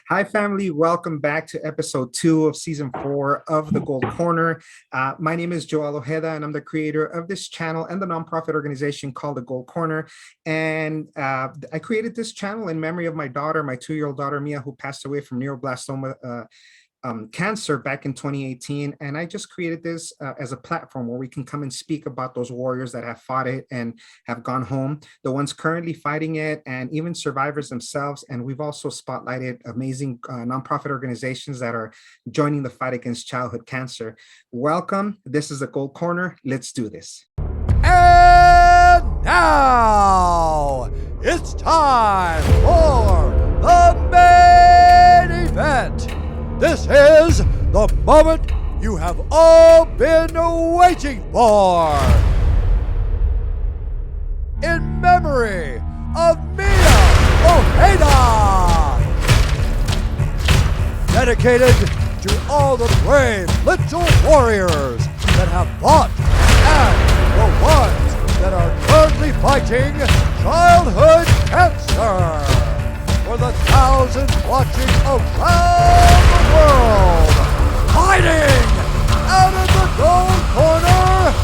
Hi, family. Welcome back to episode 2 of season 4 of the Gold Corner. My name is Joel Ojeda, and I'm the creator of this channel and the nonprofit organization called the Gold Corner. And I created this channel in memory of my daughter, my 2-year-old daughter, Mia, who passed away from neuroblastoma cancer back in 2018. And I just created this as a platform where we can come and speak about those warriors that have fought it and have gone home, the ones currently fighting it, and even survivors themselves. And we've also spotlighted amazing nonprofit organizations that are joining the fight against childhood cancer. Welcome. This is the Gold Corner. Let's do this. And now it's time for the main event. This is the moment you have all been waiting for. In memory of Mia Ojeda. Dedicated to all the brave little warriors that have fought and the ones that are currently fighting childhood cancer. For the thousands watching around the world, fighting out of the Gold Corner,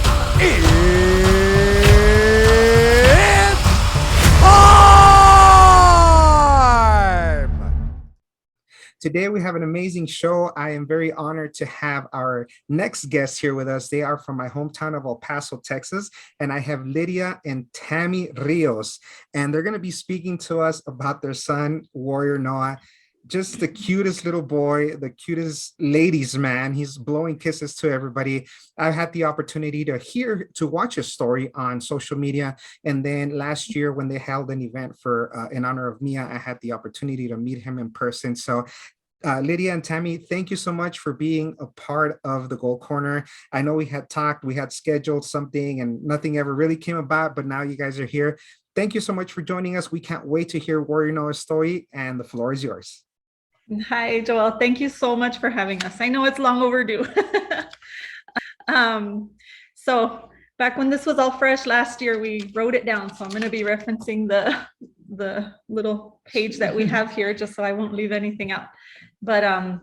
it's time! Today we have an amazing show. I am very honored to have our next guests here with us. They are from my hometown of El Paso, Texas, and I have Lydia and Tammy Rios, and they're going to be speaking to us about their son, Warrior Noah. Just the cutest little boy, the cutest ladies man. He's blowing kisses to everybody. I had the opportunity to watch his story on social media. And then last year when they held an event in honor of Mia, I had the opportunity to meet him in person. So Lydia and Tammy, thank you so much for being a part of the Gold Corner. I know we had talked, we had scheduled something and nothing ever really came about, but now you guys are here. Thank you so much for joining us. We can't wait to hear Warrior Noah's story, and the floor is yours. Hi, Joel. Thank you so much for having us. I know it's long overdue. So back when this was all fresh last year, we wrote it down. So I'm going to be referencing the little page that we have here, just so I won't leave anything out. But I'll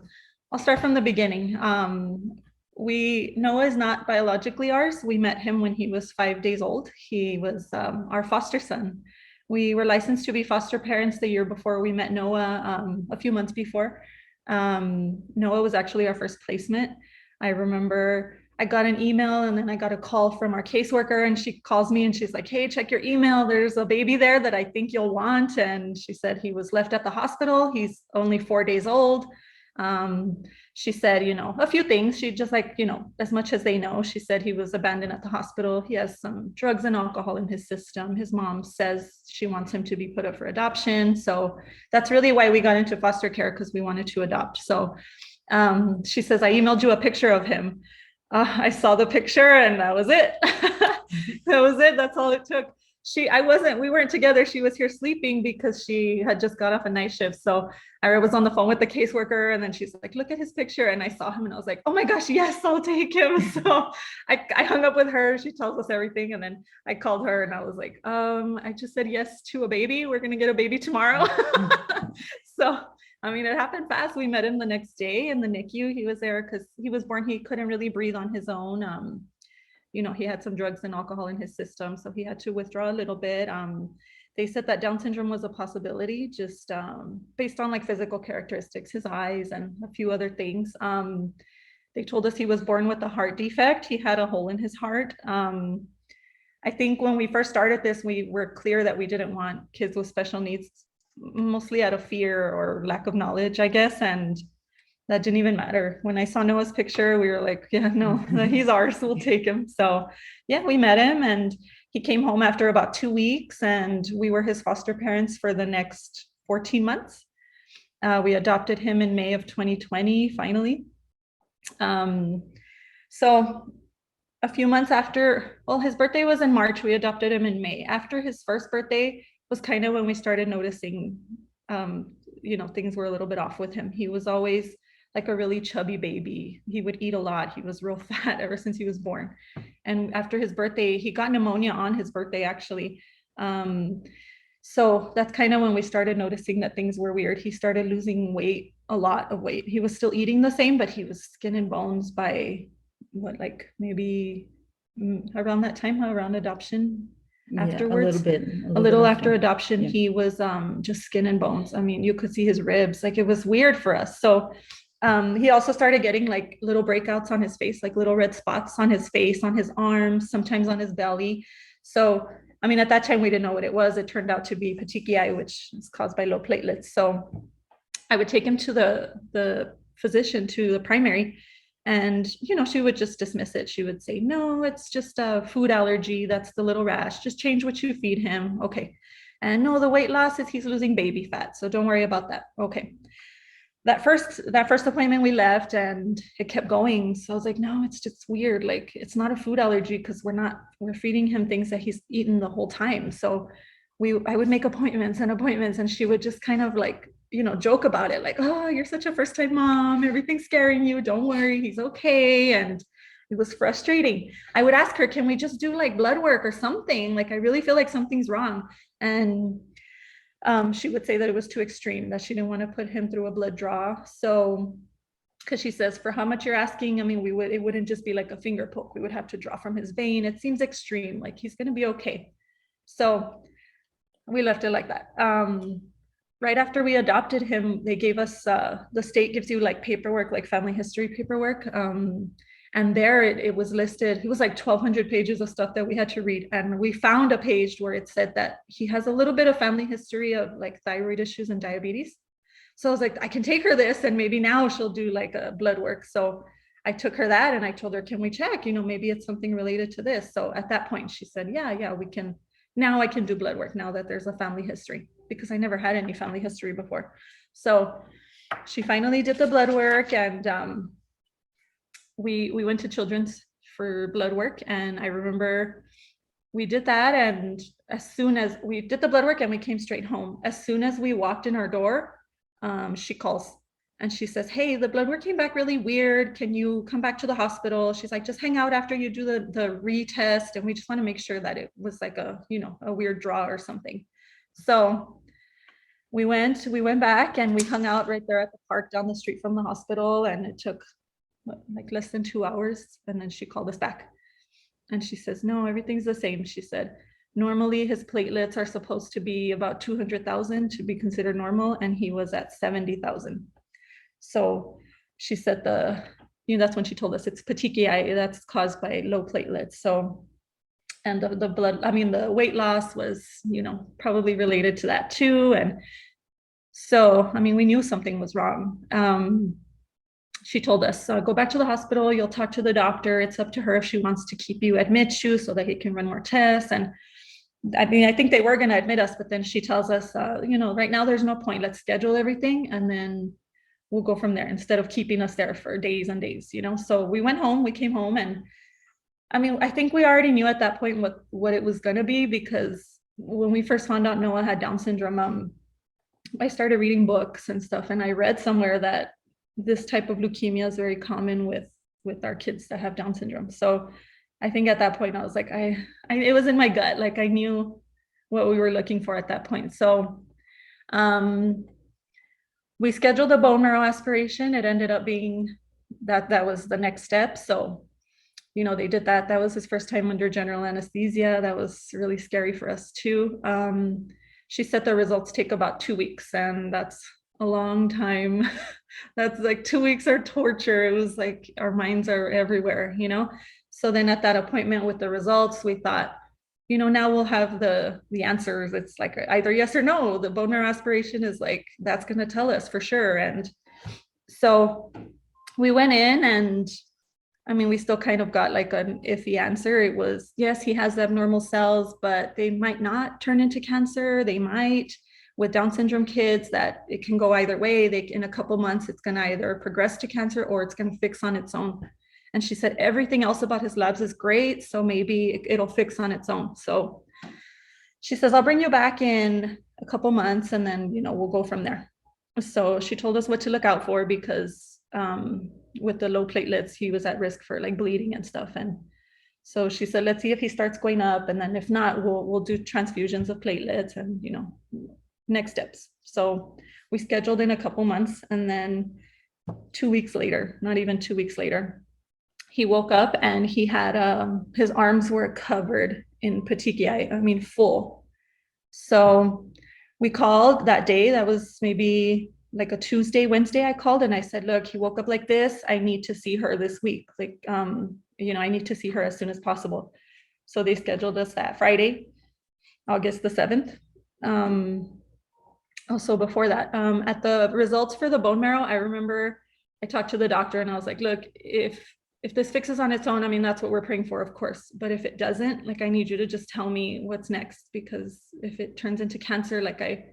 start from the beginning. Noah is not biologically ours. We met him when he was 5 days old. He was our foster son. We were licensed to be foster parents the year before we met Noah, a few months before. Noah was actually our first placement. I remember I got an email and then I got a call from our caseworker, and she calls me and she's like, "Hey, check your email. There's a baby there that I think you'll want." And she said he was left at the hospital. He's only 4 days old. She said, a few things. She just as much as they know, she said he was abandoned at the hospital. He has some drugs and alcohol in his system. His mom says she wants him to be put up for adoption. So that's really why we got into foster care, because we wanted to adopt. So she says, "I emailed you a picture of him." I saw the picture and that was it. That was it. That's all it took. We weren't together. She was here sleeping because she had just got off a night shift. So I was on the phone with the caseworker, and then she's like, "Look at his picture." And I saw him and I was like, "Oh my gosh, yes, I'll take him." So I hung up with her. She tells us everything. And then I called her and I was like, I just said yes to a baby. We're going to get a baby tomorrow. So, it happened fast. We met him the next day in the NICU. He was there because he was born. He couldn't really breathe on his own. He had some drugs and alcohol in his system, so he had to withdraw a little bit. They said that Down syndrome was a possibility, just based on physical characteristics, his eyes and a few other things. They told us he was born with a heart defect. He had a hole in his heart. I think when we first started this, we were clear that we didn't want kids with special needs, mostly out of fear or lack of knowledge, I guess. And that didn't even matter. When I saw Noah's picture, we were like, yeah, no, he's ours. We'll take him. So yeah, we met him and he came home after about 2 weeks, and we were his foster parents for the next 14 months. We adopted him in May of 2020, finally. So a few months after, his birthday was in March. We adopted him in May. After his first birthday was kind of when we started noticing, things were a little bit off with him. He was always like a really chubby baby. He would eat a lot. He was real fat ever since he was born. And after his birthday, he got pneumonia on his birthday, actually. So that's kind of when we started noticing that things were weird. He started losing weight, a lot of weight. He was still eating the same, but he was skin and bones by what, like maybe around that time, around adoption, afterwards. A little after adoption, he was just skin and bones. I mean, you could see his ribs. Like, it was weird for us. So he also started getting like little breakouts on his face, like little red spots on his face, on his arms, sometimes on his belly. So I mean, at that time we didn't know what it was. It turned out to be petechiae, which is caused by low platelets. So I would take him to the physician, to the primary, and she would just dismiss it. She would say, no, it's just a food allergy. That's the little rash. Just change what you feed him. Okay. And no, the weight loss is he's losing baby fat. So don't worry about that. Okay. That first appointment we left, and it kept going. So I was like, no, it's just weird. Like, it's not a food allergy, because we're feeding him things that he's eaten the whole time. So I would make appointments, and she would just kind of like, joke about it. Like, oh, you're such a first time mom. Everything's scaring you. Don't worry. He's okay. And it was frustrating. I would ask her, can we just do like blood work or something? Like, I really feel like something's wrong. And she would say that it was too extreme, that she didn't want to put him through a blood draw. So, because she says, for how much you're asking, I mean, it wouldn't just be like a finger poke. We would have to draw from his vein. It seems extreme. Like, he's going to be okay. So we left it like that. Right after we adopted him, they gave us, the state gives you like paperwork, like family history paperwork. And there it was listed. It was like 1,200 pages of stuff that we had to read. And we found a page where it said that he has a little bit of family history of like thyroid issues and diabetes. So I was like, I can take her this, and maybe now she'll do like a blood work. So I took her that, and I told her, can we check? Maybe it's something related to this. So at that point she said, yeah, we can. Now I can do blood work now that there's a family history, because I never had any family history before. So she finally did the blood work, and we went to Children's for blood work. And I remember we did that, and as soon as we did the blood work and we came straight home, as soon as we walked in our door, she calls and she says, hey, the blood work came back really weird. Can you come back to the hospital? She's like, just hang out after you do the retest, and we just want to make sure that it was like a weird draw or something. So we went back, and we hung out right there at the park down the street from the hospital, and it took like less than 2 hours. And then she called us back, and she says, no, everything's the same. She said, normally his platelets are supposed to be about 200,000 to be considered normal, and he was at 70,000. So she said that's when she told us it's petechiae, that's caused by low platelets. So, and the blood, I mean, the weight loss was, probably related to that too. And so, I mean, we knew something was wrong. She told us, go back to the hospital, you'll talk to the doctor. It's up to her if she wants to keep you, admit you, so that he can run more tests. And I mean, I think they were going to admit us, but then she tells us, right now there's no point. Let's schedule everything, and then we'll go from there, instead of keeping us there for days and days, So we went home, we came home, and I mean, I think we already knew at that point what it was going to be, because when we first found out Noah had Down syndrome, I started reading books and stuff, and I read somewhere that this type of leukemia is very common with our kids that have Down syndrome. So I think at that point I was like, it was in my gut, like I knew what we were looking for at that point. So we scheduled a bone marrow aspiration. It ended up being that was the next step. So, they did that. That was his first time under general anesthesia. That was really scary for us too. She said the results take about 2 weeks, and that's a long time. That's like 2 weeks are torture. It was like our minds are everywhere, So then at that appointment with the results, we thought, now we'll have the answers. It's like either yes or no. The bone marrow aspiration is like, that's going to tell us for sure. And so we went in, and I mean, we still kind of got like an iffy answer. It was, yes, he has abnormal cells, but they might not turn into cancer. They might. With Down syndrome kids, that it can go either way. In a couple months, it's going to either progress to cancer or it's going to fix on its own. And she said, everything else about his labs is great, so maybe it'll fix on its own. So she says, I'll bring you back in a couple months, and then, we'll go from there. So she told us what to look out for, because with the low platelets, he was at risk for like bleeding and stuff. And So she said, let's see if he starts going up. And then if not, we'll do transfusions of platelets and, next steps. So we scheduled in a couple months, and then 2 weeks later, not even 2 weeks later, he woke up and he had his arms were covered in petechiae, I mean, full. So we called that day. That was maybe like a Tuesday, Wednesday. I called and I said, look, he woke up like this. I need to see her this week. Like, I need to see her as soon as possible. So they scheduled us that Friday, August the 7th. Also before that, at the results for the bone marrow, I remember I talked to the doctor and I was like, look, if this fixes on its own, I mean, that's what we're praying for, of course. But if it doesn't, like, I need you to just tell me what's next, because if it turns into cancer, like I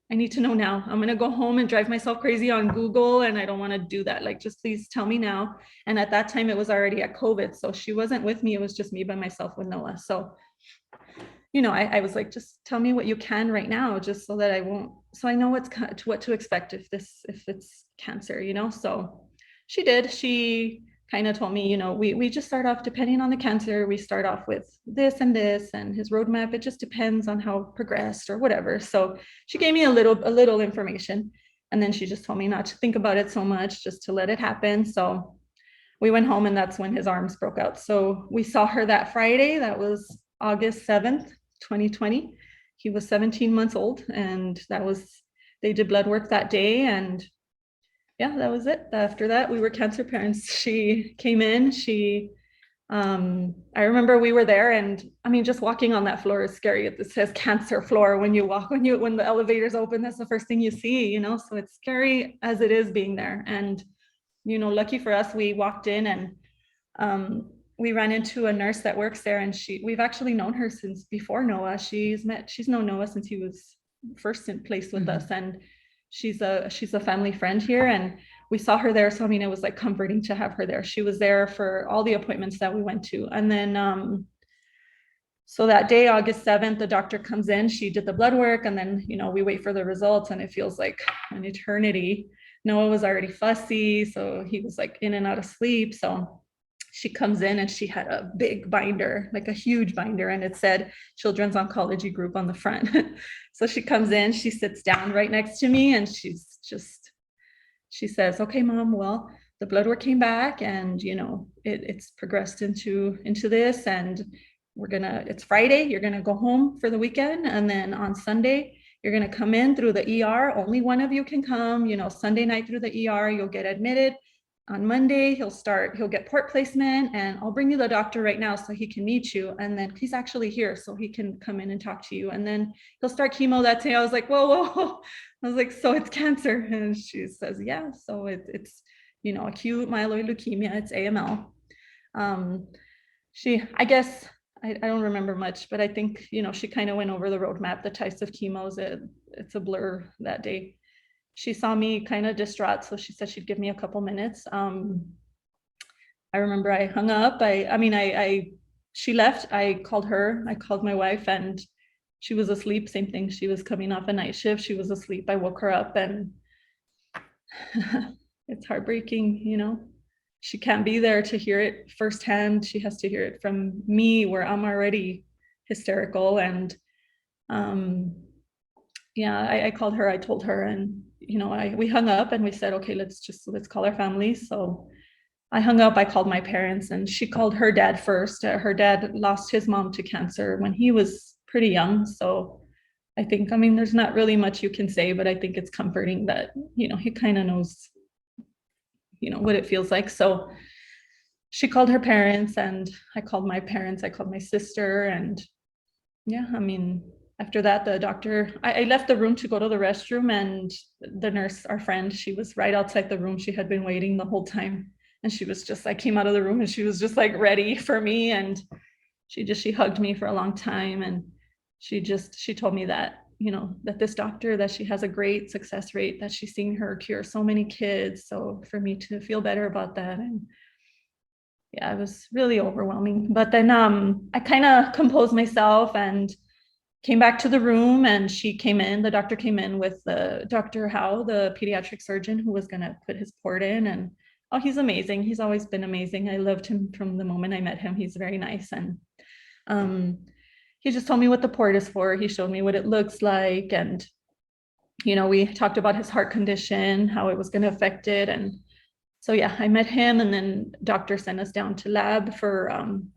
need to know now. I'm going to go home and drive myself crazy on Google, and I don't want to do that. Like, just please tell me now. And at that time it was already at COVID. So she wasn't with me. It was just me by myself with Noah. So, I was like, just tell me what you can right now, just so that so I know what to expect if it's cancer, So she did. She kind of told me, we just start off, depending on the cancer, we start off with this and this, and his roadmap, it just depends on how progressed or whatever. So she gave me a little information, and then she just told me not to think about it so much, just to let it happen. So we went home, and that's when his arms broke out. So we saw her that Friday. That was August 7th, 2020. He was 17 months old, and they did blood work that day, and yeah, that was it. After that, we were cancer parents. She came in, I remember we were there, and I mean, just walking on that floor is scary. It says cancer floor when the elevators open, that's the first thing you see, so it's scary as it is being there. And, lucky for us, we walked in, and we ran into a nurse that works there, and we've actually known her since before Noah. She's known Noah since he was first in place with us. And she's a family friend here, and we saw her there. So, I mean, it was like comforting to have her there. She was there for all the appointments that we went to. And then, so that day, August 7th, the doctor comes in, she did the blood work, and then, we wait for the results, and it feels like an eternity. Noah was already fussy, so he was like in and out of sleep. So she comes in, and she had a big binder, like a huge binder, and it said Children's Oncology Group on the front. So she comes in, she sits down right next to me, and she says, okay, Mom, well, the blood work came back, and it's progressed into this, and it's Friday, you're gonna go home for the weekend, and then on Sunday you're gonna come in through the ER. Only one of you can come, Sunday night through the ER, you'll get admitted. On Monday, he'll get port placement, and I'll bring you the doctor right now so he can meet you. And then he's actually here, so he can come in and talk to you. And then he'll start chemo that day. I was like, whoa. I was like, so it's cancer. And she says, yeah. So it's, acute myeloid leukemia. It's AML. I guess, I don't remember much, but I think, she kind of went over the roadmap, the types of chemos. It's a blur that day. She saw me kind of distraught, so she said she'd give me a couple minutes. I remember I hung up. She left. I called her. I called my wife, and she was asleep. Same thing. She was coming off a night shift. She was asleep. I woke her up, and it's heartbreaking. She can't be there to hear it firsthand. She has to hear it from me, where I'm already hysterical. And I called her. I told her, and we hung up, and we said, okay, let's call our family. So I hung up. I called my parents, and she called her dad first. Her dad lost his mom to cancer when he was pretty young. So I think, there's not really much you can say, but I think it's comforting that, he kind of knows, what it feels like. So she called her parents, and I called my parents. I called my sister, and after that, the doctor, I left the room to go to the restroom, and the nurse, our friend, she was right outside the room. She had been waiting the whole time, and she was just, I came out of the room, and she was just like ready for me, and she hugged me for a long time, and she told me that, that this doctor, that she has a great success rate, that she's seen her cure so many kids. So for me to feel better about that, and yeah, it was really overwhelming. But then I kind of composed myself and came back to the room, and the doctor came in with Dr. Howe, the pediatric surgeon who was going to put his port in. And Oh, he's amazing. He's always been amazing. I loved him from the moment I met him. He's very nice. And um, he just told me what the port is for. He showed me what it looks like. And, we talked about his heart condition, how it was going to affect it. And so, yeah, I met him, and then doctor sent us down to lab for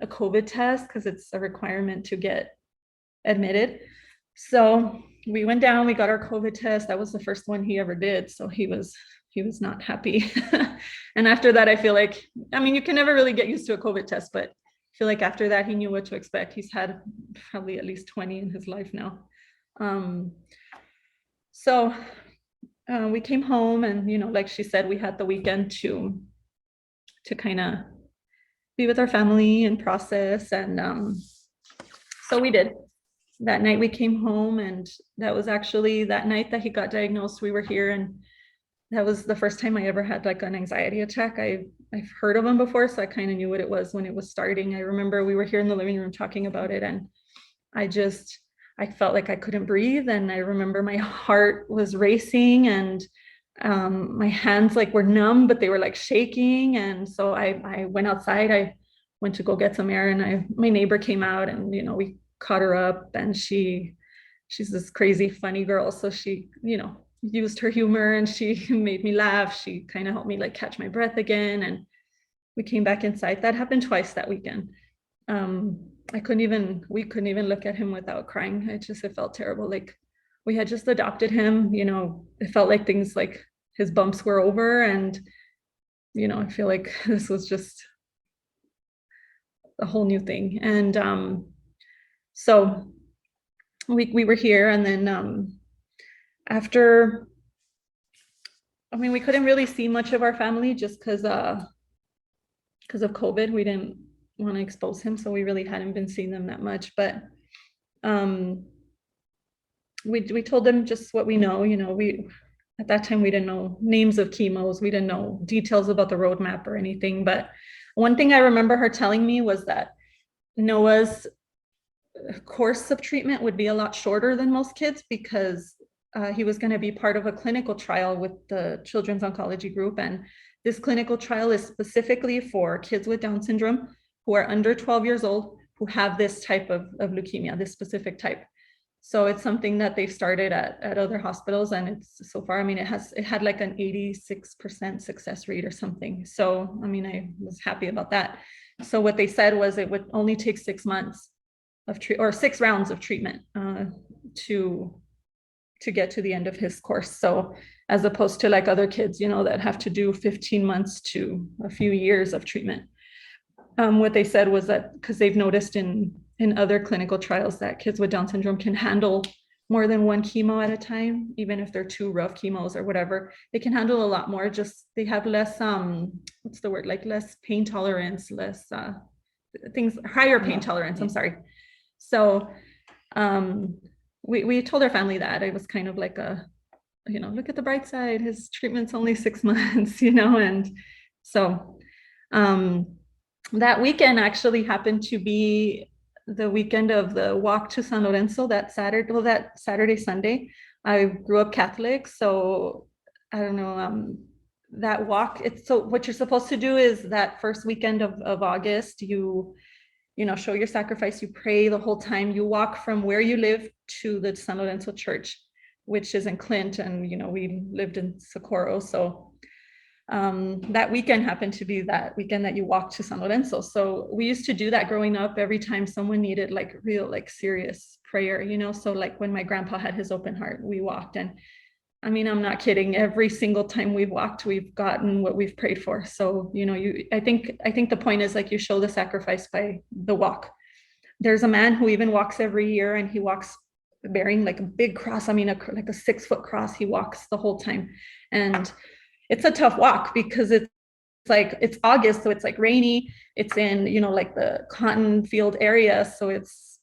a COVID test because it's a requirement to get admitted. So we went down, we got our COVID test. That was the first one he ever did. So he was not happy. And after that, I feel like, you can never really get used to a COVID test, but I feel like after that, he knew what to expect. He's had probably at least 20 in his life now. So we came home, and, like she said, we had the weekend to kind of be with our family and process. And so we did. That night we came home, and that was actually that night that he got diagnosed. We were here, and that was the first time I ever had like an anxiety attack. I've heard of them before, so I kind of knew what it was when it was starting. I remember we were here in the living room talking about it, and I felt like I couldn't breathe. And I remember my heart was racing, and my hands like were numb, but they were like shaking. And so I went outside. I went to go get some air, and my neighbor came out, and we caught her up, and she's this crazy funny girl, so she used her humor, and she made me laugh. She kind of helped me like catch my breath again, and we came back inside. That happened twice that weekend. we couldn't even look at him without crying. It felt terrible. Like we had just adopted him, it felt like things like his bumps were over, and I feel like this was just a whole new thing. And so we were here, and then after, we couldn't really see much of our family just because of COVID. We didn't want to expose him, so we really hadn't been seeing them that much. But we told them just what we know. We at that time we didn't know names of chemos, we didn't know details about the roadmap or anything. But one thing I remember her telling me was that Noah's course of treatment would be a lot shorter than most kids, because he was going to be part of a clinical trial with the Children's Oncology Group. And this clinical trial is specifically for kids with Down syndrome who are under 12 years old, who have this type of leukemia, this specific type. So it's something that they've started at other hospitals, and it's so far, it had like an 86% success rate or something. So, I was happy about that. So what they said was it would only take 6 months of 6 rounds of treatment to get to the end of his course. So as opposed to like other kids, that have to do 15 months to a few years of treatment. What they said was that because they've noticed in other clinical trials that kids with Down syndrome can handle more than one chemo at a time, even if they're 2 rough chemos or whatever, they can handle a lot more. Just they have less, like less pain tolerance, less higher pain tolerance. I'm sorry. So we told our family that it was kind of like look at the bright side, his treatment's only 6 months, and so that weekend actually happened to be the weekend of the walk to San Lorenzo, that Saturday, Sunday. I grew up Catholic, so I don't know, that walk, so what you're supposed to do is that first weekend of August, you show your sacrifice, you pray the whole time, you walk from where you live to the San Lorenzo church, which is in Clint, and we lived in Socorro. So that weekend happened to be that weekend that you walk to San Lorenzo. So we used to do that growing up every time someone needed like real, like serious prayer, so like when my grandpa had his open heart, we walked. And I'm not kidding, every single time we've walked, we've gotten what we've prayed for. So, I think the point is like you show the sacrifice by the walk. There's a man who even walks every year, and he walks bearing like a big cross, like a 6-foot cross. He walks the whole time. And it's a tough walk because it's August, so it's like rainy. It's in, like the cotton field area. So it's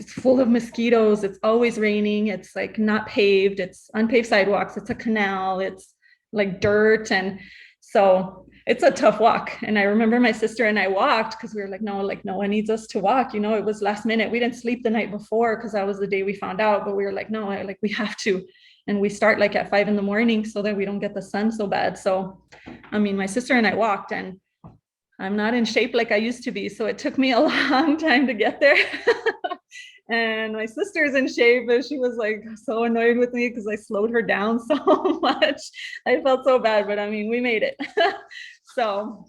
full of mosquitoes. It's always raining. It's like not paved. It's unpaved sidewalks. It's a canal. It's like dirt. And so it's a tough walk. And I remember my sister and I walked because we were like, no one needs us to walk. It was last minute. We didn't sleep the night before because that was the day we found out. But we were like, no, we have to. And we start like at 5 a.m. so that we don't get the sun so bad. So, I mean, my sister and I walked, and I'm not in shape like I used to be. So it took me a long time to get there. And my sister's in shape, but she was like so annoyed with me because I slowed her down so much. I felt so bad, but I mean, we made it. So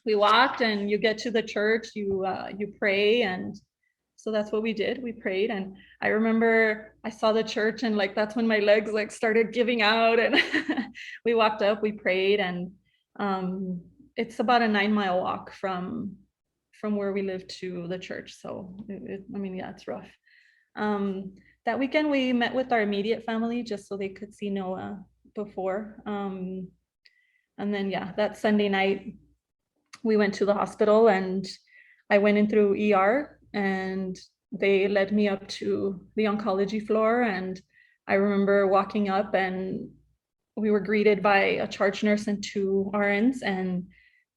we walked, and you get to the church, you pray, and so that's what we did. We prayed, and I remember I saw the church, and like that's when my legs like started giving out, and we walked up, we prayed, and it's about a 9-mile walk from where we live to the church. So I mean, yeah, it's rough. That weekend we met with our immediate family just so they could see Noah before. And then, yeah, that Sunday night we went to the hospital, and I went in through ER, and they led me up to the oncology floor. And I remember walking up, and we were greeted by a charge nurse and 2 RNs, and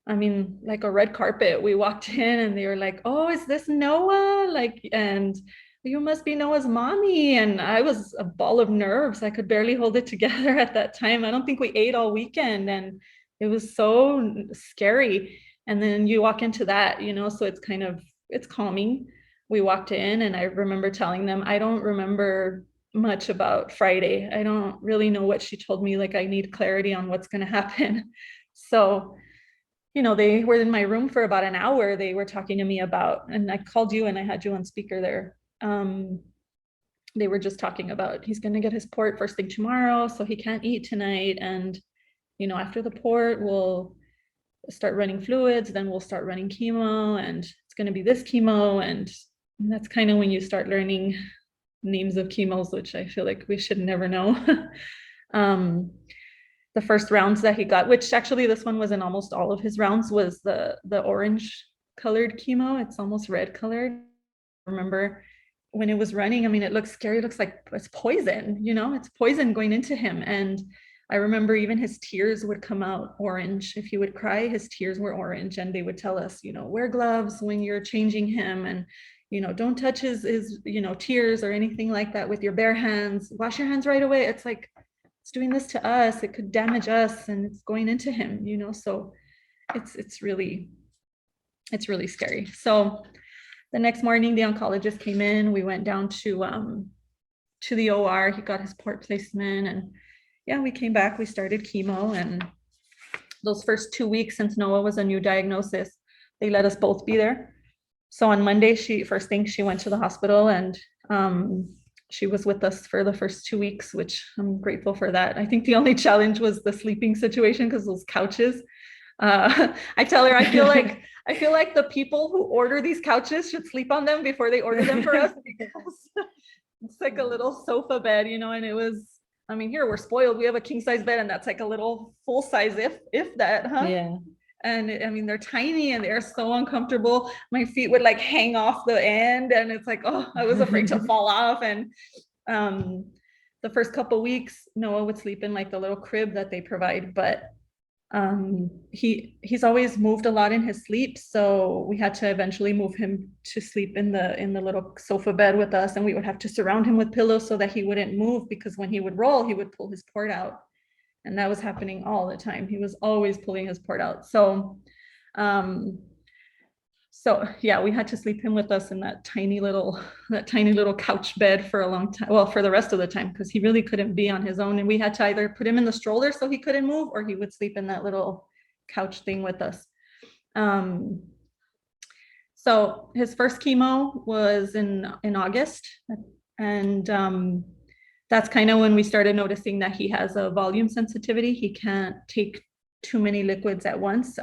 I mean, like a red carpet. We walked in, and they were like, "Oh, is this Noah?" Like, and you must be Noah's mommy. And I was a ball of nerves. I could barely hold it together at that time. I don't think we ate all weekend, and it was so scary. And then you walk into that, so it's calming. We walked in, and I remember telling them, I don't remember much about Friday. I don't really know what she told me. Like, I need clarity on what's going to happen. So they were in my room for about an hour. They were talking to me about, and I called you and I had you on speaker there. They were just talking about, he's going to get his port first thing tomorrow, so he can't eat tonight. And, after the port, we'll start running fluids, then we'll start running chemo, and it's going to be this chemo. And that's kind of when you start learning names of chemos, which I feel like we should never know. The first rounds that he got, which actually this one was in almost all of his rounds, was the orange colored chemo. It's almost red colored. I remember when it was running, I mean, it looks scary. It looks like it's poison, it's poison going into him. And I remember even his tears would come out orange. If he would cry, his tears were orange. And they would tell us, wear gloves when you're changing him, and don't touch his tears or anything like that with your bare hands. Wash your hands right away. It's like, it's doing this to us, it could damage us, and it's going into him, so it's really scary. So the next morning, the oncologist came in. We went down to the OR. He got his port placement, and yeah, we came back. We started chemo, and those first 2 weeks, since Noah was a new diagnosis, they let us both be there. So on Monday, first thing she went to the hospital, and she was with us for the first 2 weeks, which I'm grateful for that. I think the only challenge was the sleeping situation, because those couches. I tell her, I feel like the people who order these couches should sleep on them before they order them for us, because it's like a little sofa bed, and it was, I mean, here we're spoiled. We have a king size bed, and that's like a little full size, if that, huh? Yeah. And I mean, they're tiny and they're so uncomfortable. My feet would like hang off the end, and it's like, oh, I was afraid to fall off. And the first couple weeks, Noah would sleep in like the little crib that they provide, but he's always moved a lot in his sleep. So we had to eventually move him to sleep in the little sofa bed with us, and we would have to surround him with pillows so that he wouldn't move, because when he would roll, he would pull his port out. And that was happening all the time. He was always pulling his port out. So yeah, we had to sleep him with us in that tiny little couch bed for a long time. Well, for the rest of the time, because he really couldn't be on his own. And we had to either put him in the stroller so he couldn't move, or he would sleep in that little couch thing with us. So his first chemo was in August. And that's kind of when we started noticing that he has a volume sensitivity. He can't take too many liquids at once.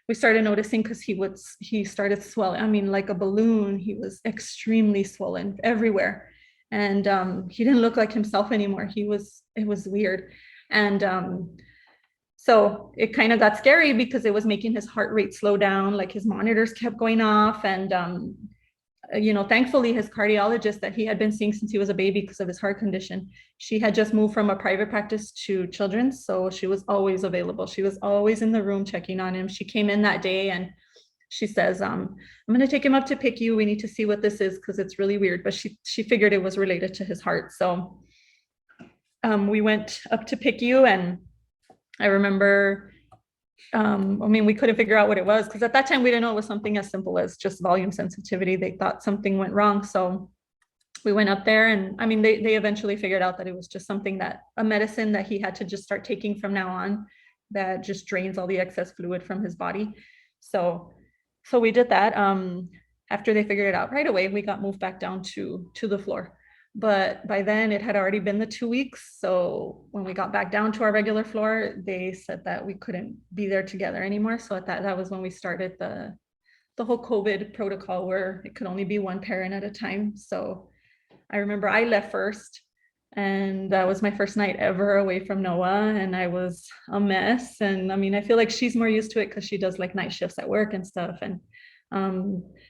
We started noticing because he started swelling. I mean, like a balloon. He was extremely swollen everywhere. And he didn't look like himself anymore. It was weird. And so it kind of got scary, because it was making his heart rate slow down. Like his monitors kept going off. And thankfully his cardiologist that he had been seeing since he was a baby because of his heart condition, she had just moved from a private practice to children's. So she was always available. She was always in the room checking on him. She came in that day and she says, I'm going to take him up to PICU. We need to see what this is, because it's really weird. But she figured it was related to his heart. So we went up to PICU, and I remember, we couldn't figure out what it was, because at that time we didn't know it was something as simple as just volume sensitivity. They thought something went wrong. So we went up there, and they eventually figured out that it was just a medicine that he had to just start taking from now on, that just drains all the excess fluid from his body. So we did that. After they figured it out, right away, we got moved back down to the floor. But by then it had already been the 2 weeks. So when we got back down to our regular floor, they said that we couldn't be there together anymore. So that was when we started the whole COVID protocol, where it could only be one parent at a time. So I remember I left first, and that was my first night ever away from Noah, and I was a mess. And I feel like she's more used to it because she does like night shifts at work and stuff. And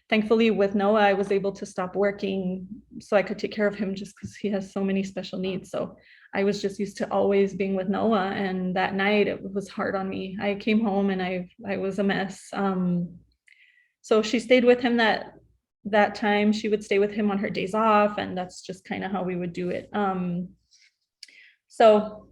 thankfully with Noah, I was able to stop working so I could take care of him, just because he has so many special needs. So I was just used to always being with Noah, and that night it was hard on me. I came home and I was a mess. So she stayed with him that time. She would stay with him on her days off, and that's just kind of how we would do it. So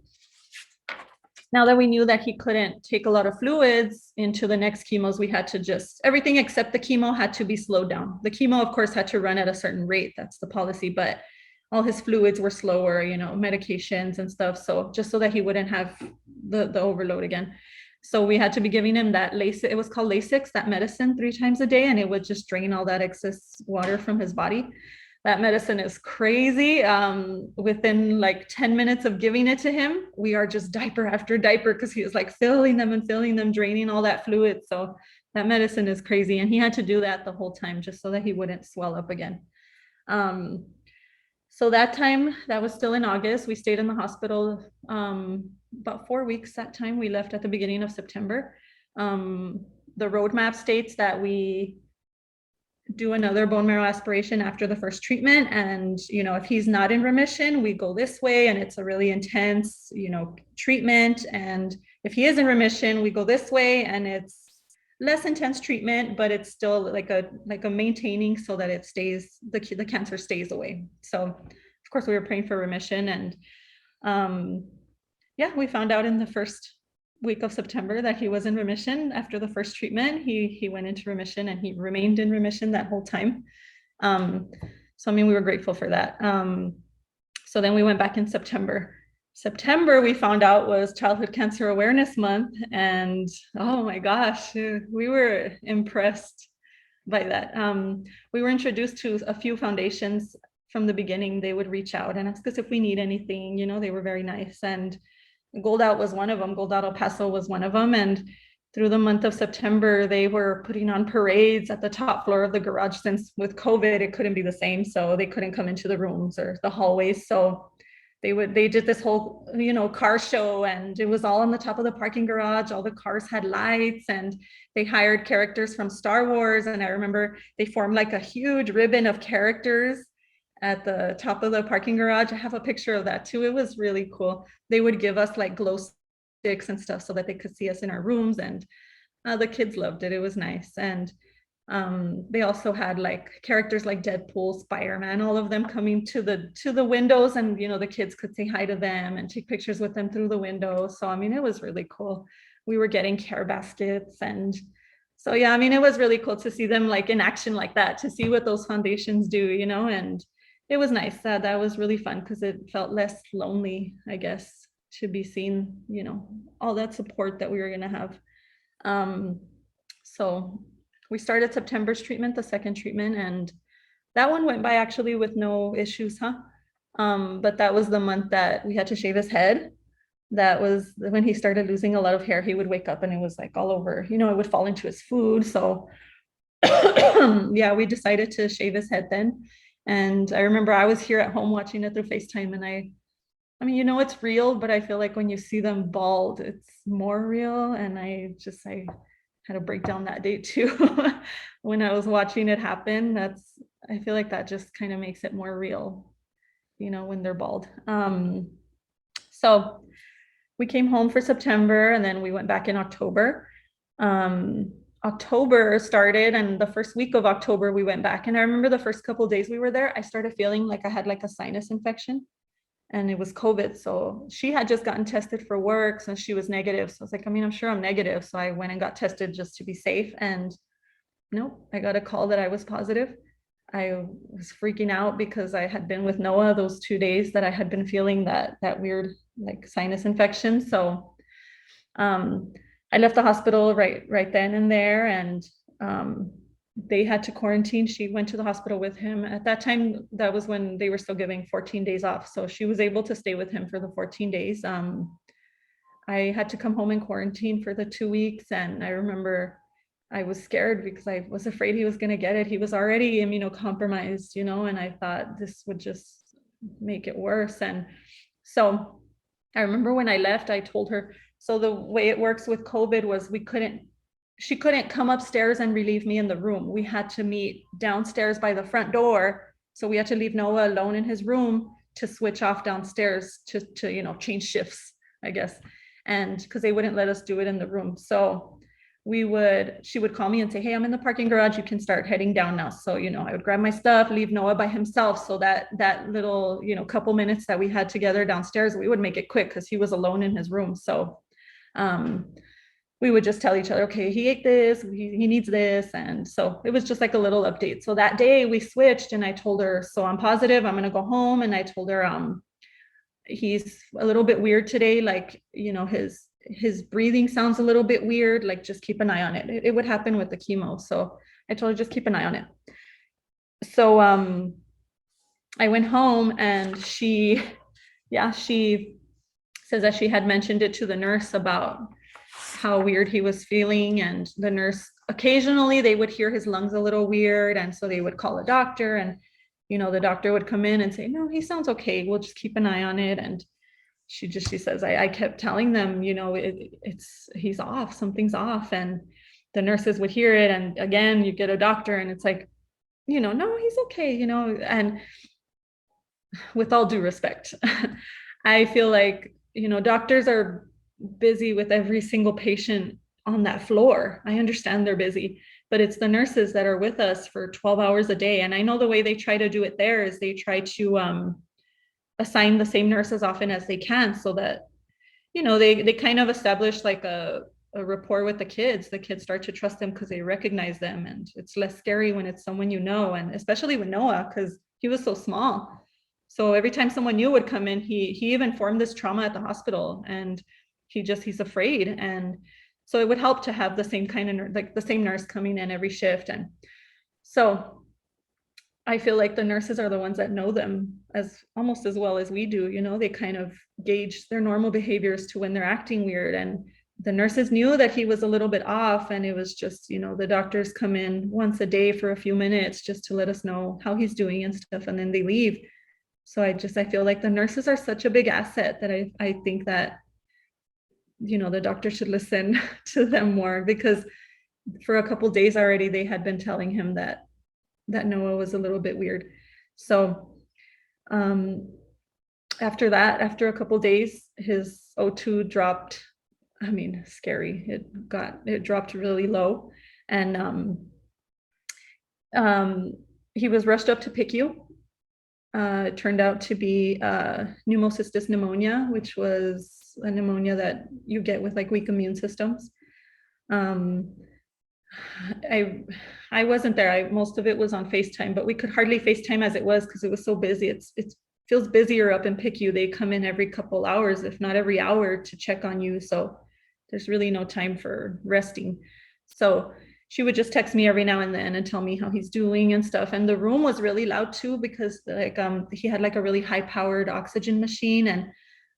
now that we knew that he couldn't take a lot of fluids into the next chemos, we had to just, everything except the chemo had to be slowed down. The chemo, of course, had to run at a certain rate. That's the policy, but all his fluids were slower, medications and stuff. So just so that he wouldn't have the overload again. So we had to be giving him that it was called Lasix, that medicine 3 times a day, and it would just drain all that excess water from his body. That medicine is crazy. Within like 10 minutes of giving it to him, we are just diaper after diaper, because he was like filling them, draining all that fluid. So that medicine is crazy. And he had to do that the whole time just so that he wouldn't swell up again. So that time, that was still in August. We stayed in the hospital about 4 weeks that time. We left at the beginning of September. The roadmap states that we do another bone marrow aspiration after the first treatment. And, if he's not in remission, we go this way, and it's a really intense, treatment. And if he is in remission, we go this way, and it's less intense treatment, but it's still like a maintaining so that it stays, the cancer stays away. So of course we were praying for remission. And we found out in the first week of September that he was in remission. After the first treatment, he went into remission, and he remained in remission that whole time. So we were grateful for that. So then we went back in September. We found out was Childhood Cancer Awareness Month, and oh my gosh, we were impressed by that. We were introduced to a few foundations from the beginning. They would reach out and ask us if we need anything. They were very nice, and Gold Out was one of them. Gold Out El Paso was one of them. And through the month of September, they were putting on parades at the top floor of the garage, since with COVID, it couldn't be the same. So they couldn't come into the rooms or the hallways. So they did this whole, car show, and it was all on the top of the parking garage. All the cars had lights, and they hired characters from Star Wars. And I remember they formed like a huge ribbon of characters at the top of the parking garage. I have a picture of that too. It was really cool. They would give us like glow sticks and stuff so that they could see us in our rooms, and the kids loved it. It was nice. And they also had like characters like Deadpool, Spider-Man, all of them coming to the windows, and the kids could say hi to them and take pictures with them through the window. So it was really cool. We were getting care baskets, and so it was really cool to see them like in action like that, to see what those foundations do, and it was nice. That was really fun, because it felt less lonely, I guess, to be seen, all that support that we were going to have. So we started September's treatment, the second treatment, and that one went by actually with no issues, but that was the month that we had to shave his head. That was when he started losing a lot of hair. He would wake up and it was like all over, it would fall into his food. So we decided to shave his head then. And I remember I was here at home watching it through FaceTime, and it's real, but I feel like when you see them bald, it's more real. And I had a breakdown that day too. When I was watching it happen, I feel like that just kind of makes it more real, when they're bald. So we came home for September, and then we went back in October. October started, and the first week of October we went back. And I remember the first couple of days we were there, I started feeling like I had like a sinus infection. and it was COVID. So she had just gotten tested for work since she was negative. So I was like, I mean, I'm sure I'm negative. So I went and got tested just to be safe. And nope, I got a call that I was positive. I was freaking out because I had been with Noah those 2 days that I had been feeling that weird like sinus infection. So I left the hospital right then and there, and they had to quarantine. She went to the hospital with him. At that time, that was when they were still giving 14 days off. So she was able to stay with him for the 14 days. I had to come home and quarantine for the 2 weeks. And I remember I was scared because I was afraid he was going to get it. He was already immunocompromised, and I thought this would just make it worse. And so I remember when I left, I told her, so the way it works with COVID was she couldn't come upstairs and relieve me in the room. We had to meet downstairs by the front door. So we had to leave Noah alone in his room to switch off downstairs to change shifts, I guess. And because they wouldn't let us do it in the room. So she would call me and say, hey, I'm in the parking garage. You can start heading down now. So, I would grab my stuff, leave Noah by himself. So that little, couple minutes that we had together downstairs, we would make it quick because he was alone in his room. So we would just tell each other, okay, he ate this, he needs this. And so it was just like a little update. So that day we switched and I told her, so I'm positive, I'm going to go home. And I told her, he's a little bit weird today. Like, his breathing sounds a little bit weird, like just keep an eye on it. It would happen with the chemo. So I told her, just keep an eye on it. So I went home and she says that she had mentioned it to the nurse about how weird he was feeling. And the nurse, occasionally they would hear his lungs a little weird. And so they would call a doctor and, the doctor would come in and say, no, he sounds okay. We'll just keep an eye on it. And she says, I kept telling them, he's off, something's off. And the nurses would hear it. And again, you get a doctor and it's like, no, he's okay, and with all due respect, I feel like, doctors are busy with every single patient on that floor. I understand they're busy, but it's the nurses that are with us for 12 hours a day. And I know the way they try to do it there is they try to, assign the same nurse as often as they can so that, they kind of establish like a rapport with the kids. The kids start to trust them because they recognize them. And it's less scary when it's someone, and especially with Noah, because he was so small. So every time someone new would come in, he even formed this trauma at the hospital and he's afraid. And so it would help to have the same kind of like the same nurse coming in every shift. And so I feel like the nurses are the ones that know them almost as well as we do. They kind of gauge their normal behaviors to when they're acting weird. And the nurses knew that he was a little bit off. And it was just, the doctors come in once a day for a few minutes just to let us know how he's doing and stuff. And then they leave. So I feel like the nurses are such a big asset that I think that, the doctor should listen to them more, because for a couple of days already, they had been telling him that Noah was a little bit weird. So after a couple of days, his O2 dropped. I mean, scary. It dropped really low. And he was rushed up to PICU. It turned out to be pneumocystis pneumonia, which was a pneumonia that you get with like weak immune systems. I wasn't there. Most of it was on FaceTime, but we could hardly FaceTime as it was because it was so busy. It feels busier up in PICU. They come in every couple hours, if not every hour, to check on you. So there's really no time for resting. So she would just text me every now and then and tell me how he's doing and stuff. And the room was really loud too, because like he had like a really high powered oxygen machine. And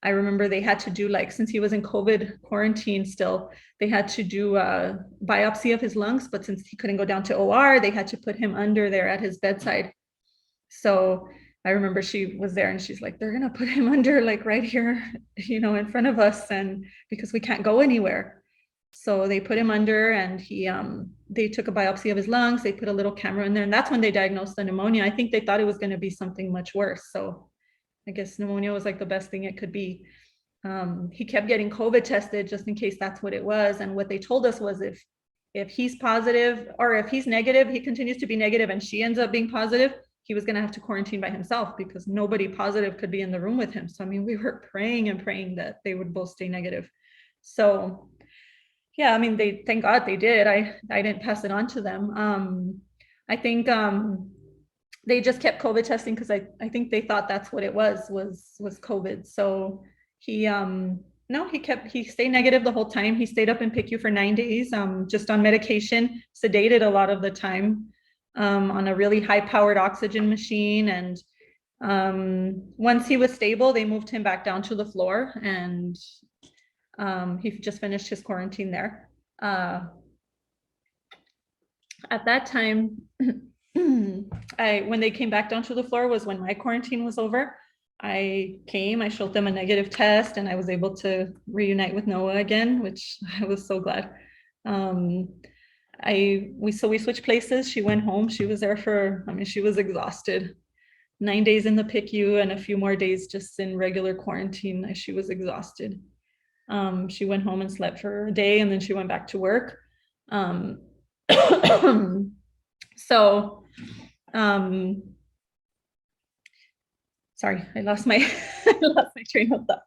I remember they had to do, like, since he was in COVID quarantine still, they had to do a biopsy of his lungs, but since he couldn't go down to OR, they had to put him under there at his bedside. So I remember she was there and she's like, they're going to put him under like right here, in front of us, and because we can't go anywhere. So they put him under and they took a biopsy of his lungs. They put a little camera in there, and that's when they diagnosed the pneumonia. I think they thought it was going to be something much worse. So I guess pneumonia was like the best thing it could be. He kept getting COVID tested just in case that's what it was. And what they told us was if he's positive, or if he's negative, he continues to be negative and she ends up being positive, he was going to have to quarantine by himself because nobody positive could be in the room with him. So, I mean, we were praying and praying that they would both stay negative. So, yeah, I mean, thank God they did. I didn't pass it on to them. I think they just kept COVID testing because I think they thought that's what it was COVID. So he no, he stayed negative the whole time. He stayed up in PICU for 9 days, just on medication, sedated a lot of the time, on a really high powered oxygen machine. And once he was stable, they moved him back down to the floor, and he just finished his quarantine there. At that time, when they came back down to the floor was when my quarantine was over. I showed them a negative test, and I was able to reunite with Noah again, which I was so glad. We switched places. She went home. She was there she was exhausted. 9 days in the PICU and a few more days just in regular quarantine. She was exhausted. She went home and slept for a day, and then she went back to work. So, sorry, I lost my train of thought.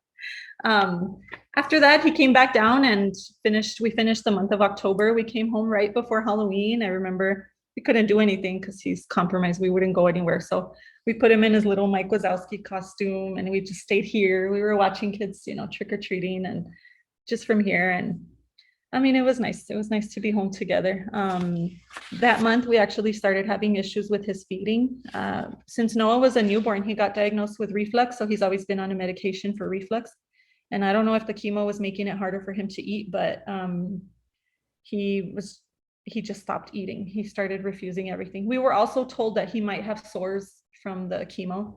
After that, he came back down and we finished the month of October. We came home right before Halloween. I remember we couldn't do anything because he's compromised. We wouldn't go anywhere. So we put him in his little Mike Wazowski costume, and we just stayed here. We were watching kids, trick-or-treating, and just from here. And I mean, it was nice. It was nice to be home together. That month, we actually started having issues with his feeding. Since Noah was a newborn, he got diagnosed with reflux. So he's always been on a medication for reflux. And I don't know if the chemo was making it harder for him to eat, but he just stopped eating. He started refusing everything. We were also told that he might have sores from the chemo.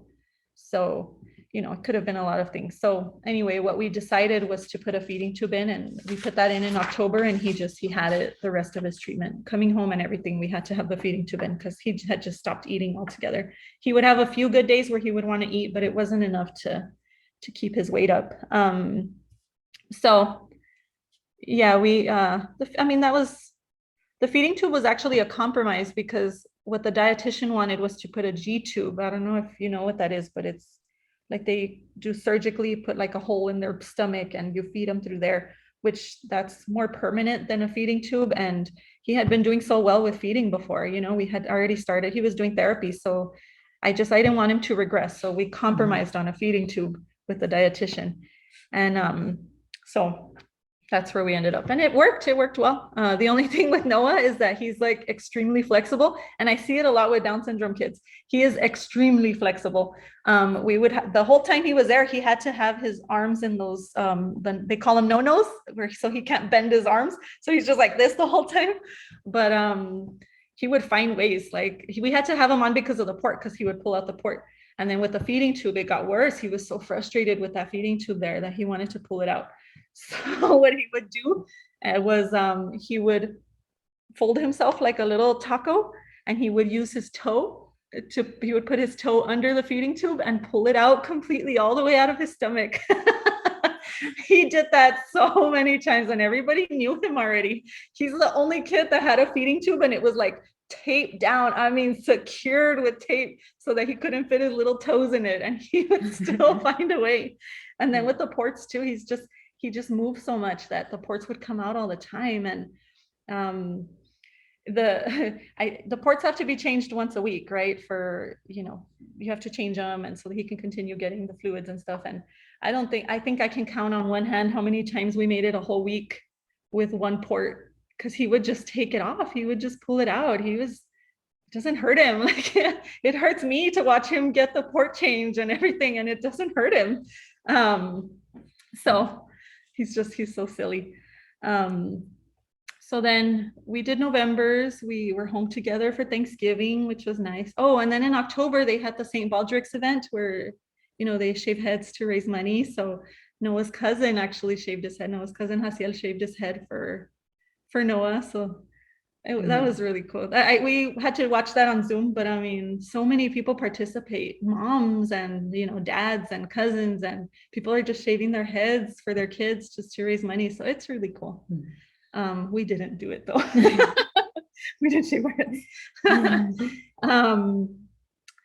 So, it could have been a lot of things. So anyway, what we decided was to put a feeding tube in, and we put that in October, and he had it the rest of his treatment. Coming home and everything, we had to have the feeding tube in because he had just stopped eating altogether. He would have a few good days where he would want to eat, but it wasn't enough to keep his weight up. So yeah, the feeding tube was actually a compromise because what the dietitian wanted was to put a G tube. I don't know if you know what that is, but it's like they do surgically put like a hole in their stomach and you feed them through there, which that's more permanent than a feeding tube. And he had been doing so well with feeding before, we had already started, he was doing therapy. So I didn't want him to regress. So we compromised on a feeding tube with the dietitian. And so that's where we ended up, and it worked well. The only thing with Noah is that he's like extremely flexible, and I see it a lot with Down syndrome kids. He is extremely flexible. The whole time he was there, he had to have his arms in those they call them no-nos, so he can't bend his arms, so he's just like this the whole time. But he would find ways. Like we had to have him on because of the port, because he would pull out the port. And then with the feeding tube, it got worse. He was so frustrated with that feeding tube there that he wanted to pull it out. So what he would do was he would fold himself like a little taco, and he would use his toe he would put his toe under the feeding tube and pull it out completely all the way out of his stomach. He did that so many times, and everybody knew him already. He's the only kid that had a feeding tube, and it was like taped down, secured with tape so that he couldn't fit his little toes in it, and he would still find a way. And then with the ports too, he just moved so much that the ports would come out all the time. And the ports have to be changed once a week, right? You have to change them, and so that he can continue getting the fluids and stuff. And I think I can count on one hand how many times we made it a whole week with one port, because he would just take it off. He would just pull it out. It doesn't hurt him. Like it hurts me to watch him get the port change and everything, and it doesn't hurt him. So he's so silly. So then we did November's. We were home together for Thanksgiving, which was nice. Oh, and then in October, they had the St. Baldrick's event where, they shave heads to raise money. So Noah's cousin actually shaved his head. Noah's cousin Hasiel shaved his head for Noah. So that was really cool. We had to watch that on Zoom, but so many people participate, moms and, dads and cousins, and people are just shaving their heads for their kids just to raise money. So it's really cool. We didn't do it though. We didn't shave our heads.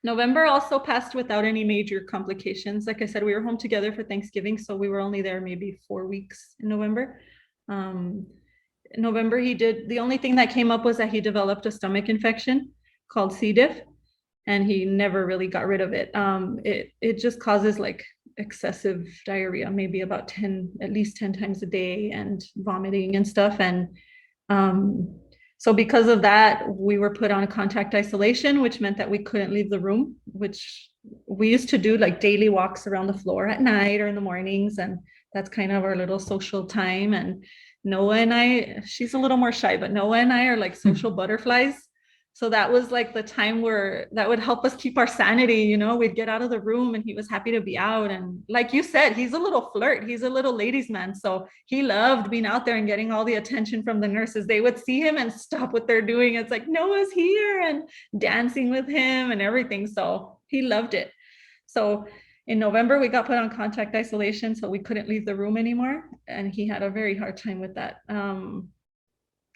November also passed without any major complications. Like I said, we were home together for Thanksgiving, so we were only there maybe 4 weeks in November. In November, the only thing that came up was that he developed a stomach infection called C. diff, and he never really got rid of it. It just causes like excessive diarrhea, maybe about at least 10 times a day, and vomiting and stuff. And so because of that, we were put on contact isolation, which meant that we couldn't leave the room, which we used to do like daily walks around the floor at night or in the mornings. And that's kind of our little social time. And Noah and I, she's a little more shy, but Noah and I are like social butterflies. So that was like the time where that would help us keep our sanity. You know, we'd get out of the room and he was happy to be out. And like you said, he's a little flirt. He's a little ladies' man. So he loved being out there and getting all the attention from the nurses. They would see him and stop what they're doing. It's like, Noah's here, and dancing with him and everything. So he loved it. So in November, we got put on contact isolation, so we couldn't leave the room anymore. And he had a very hard time with that.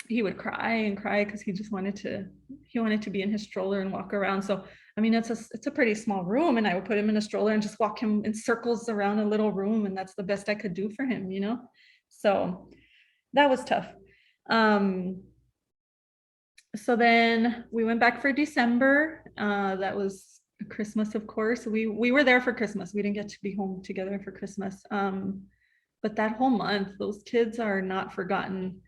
He would cry and cry because he wanted to be in his stroller and walk around. So I mean, it's a pretty small room, and I would put him in a stroller and just walk him in circles around a little room, and that's the best I could do for him, you know. So that was tough. So then we went back for December. That was Christmas, of course. We were there for Christmas. We didn't get to be home together for Christmas. But that whole month, those kids are not forgotten.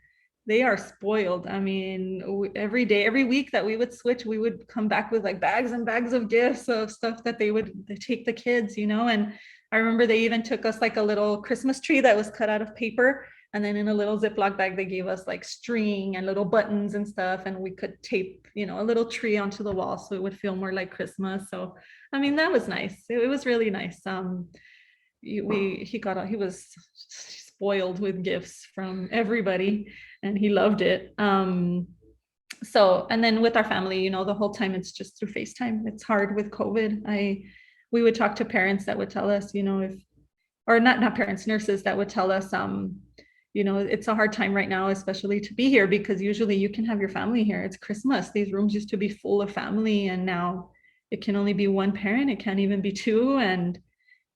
They are spoiled. I mean, every day, every week that we would switch, we would come back with like bags and bags of gifts of stuff that they take the kids, you know. And I remember they even took us like a little Christmas tree that was cut out of paper. And then in a little Ziploc bag, they gave us like string and little buttons and stuff. And we could tape, you know, a little tree onto the wall so it would feel more like Christmas. So, I mean, that was nice. It was really nice. He was spoiled with gifts from everybody, and he loved it. So, and then with our family, you know, the whole time it's just through FaceTime. It's hard with COVID. We would talk to parents that would tell us, you know, not parents, nurses that would tell us, you know, it's a hard time right now, especially to be here, because usually you can have your family here. It's Christmas. These rooms used to be full of family, and now it can only be one parent. It can't even be two. And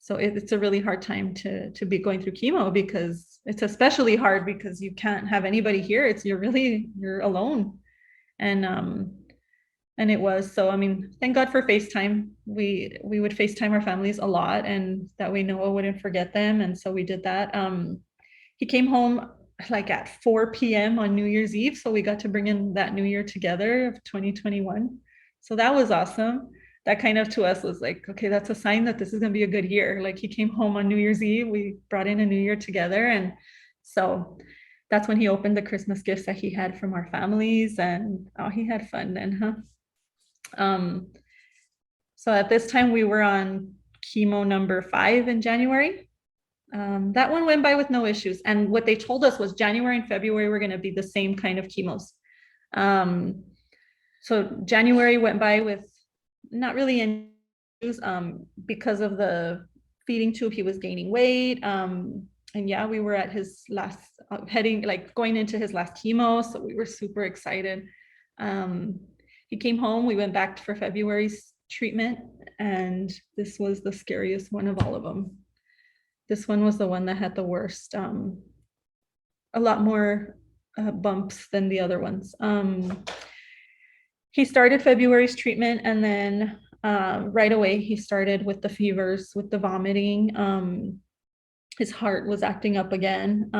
so it's a really hard time to be going through chemo, because it's especially hard because you can't have anybody here. You're alone. And it was, so, I mean, thank God for FaceTime. We would FaceTime our families a lot, and that way Noah wouldn't forget them. And so we did that. He came home like at 4 p.m. on New Year's Eve. So we got to bring in that new year together of 2021. So that was awesome. That kind of to us was like, okay, that's a sign that this is going to be a good year. Like, he came home on New Year's Eve. We brought in a new year together. And so that's when he opened the Christmas gifts that he had from our families. And oh, he had fun then, huh? So at this time we were on chemo number 5 in January. That one went by with no issues. And what they told us was January and February were going to be the same kind of chemos. So January went by with not really any issues, because of the feeding tube. He was gaining weight. And yeah, we were at his last, going into his last chemo. So we were super excited. He came home, we went back for February's treatment, and this was the scariest one of all of them. This one was the one that had the worst, a lot more bumps than the other ones. He started February's treatment, and then right away he started with the fevers, with the vomiting. His heart was acting up again.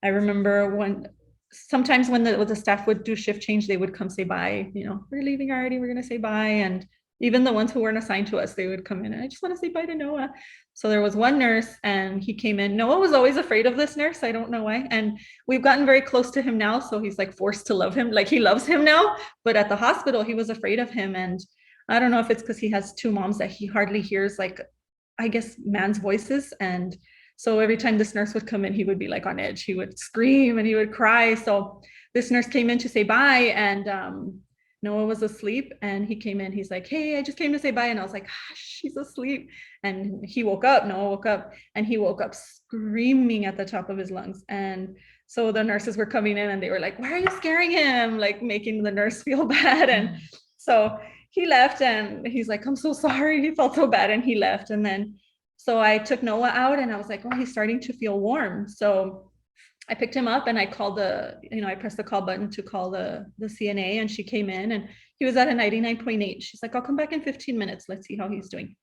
I remember sometimes when the staff would do shift change, they would come say bye, you know, we're leaving already, we're gonna say bye. And even the ones who weren't assigned to us, they would come in, and I just want to say bye to Noah. So there was one nurse, and he came in. Noah was always afraid of this nurse. I don't know why. And we've gotten very close to him now. So he's like forced to love him. Like, he loves him now, but at the hospital, he was afraid of him. And I don't know if it's because he has 2 moms that he hardly hears, like, I guess, man's voices. And so every time this nurse would come in, he would be like on edge. He would scream and he would cry. So this nurse came in to say bye, and Noah was asleep, and he came in. He's like, hey, I just came to say bye. And I was like, she's asleep. And he woke up, Noah woke up, and he woke up screaming at the top of his lungs. And so the nurses were coming in, and they were like, why are you scaring him? Like, making the nurse feel bad. And so he left and he's like, I'm so sorry. He felt so bad and he left. And then, so I took Noah out and I was like, oh, he's starting to feel warm. So I picked him up and I called I pressed the call button to call the CNA, and she came in and he was at a 99.8. She's like, I'll come back in 15 minutes. Let's see how he's doing.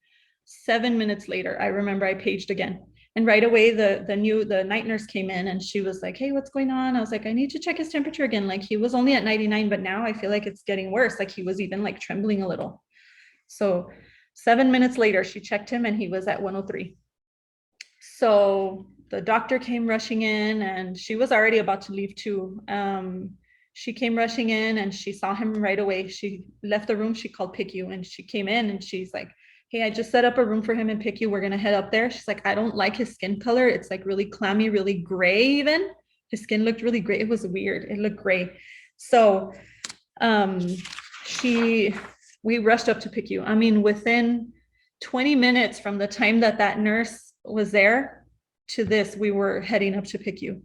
7 minutes later, I remember I paged again. And right away, the night nurse came in and she was like, hey, what's going on? I was like, I need to check his temperature again. Like, he was only at 99, but now I feel like it's getting worse. Like, he was even like trembling a little. So 7 minutes later, she checked him and he was at 103. So the doctor came rushing in and she was already about to leave too. She came rushing in and she saw him right away. She left the room. She called PICU and she came in and she's like, hey, I just set up a room for him in PICU. We're going to head up there. She's like, I don't like his skin color. It's like really clammy, really gray even. His skin looked really gray. It was weird. It looked gray. So we rushed up to PICU. I mean, within 20 minutes from the time that nurse was there to this, we were heading up to PICU.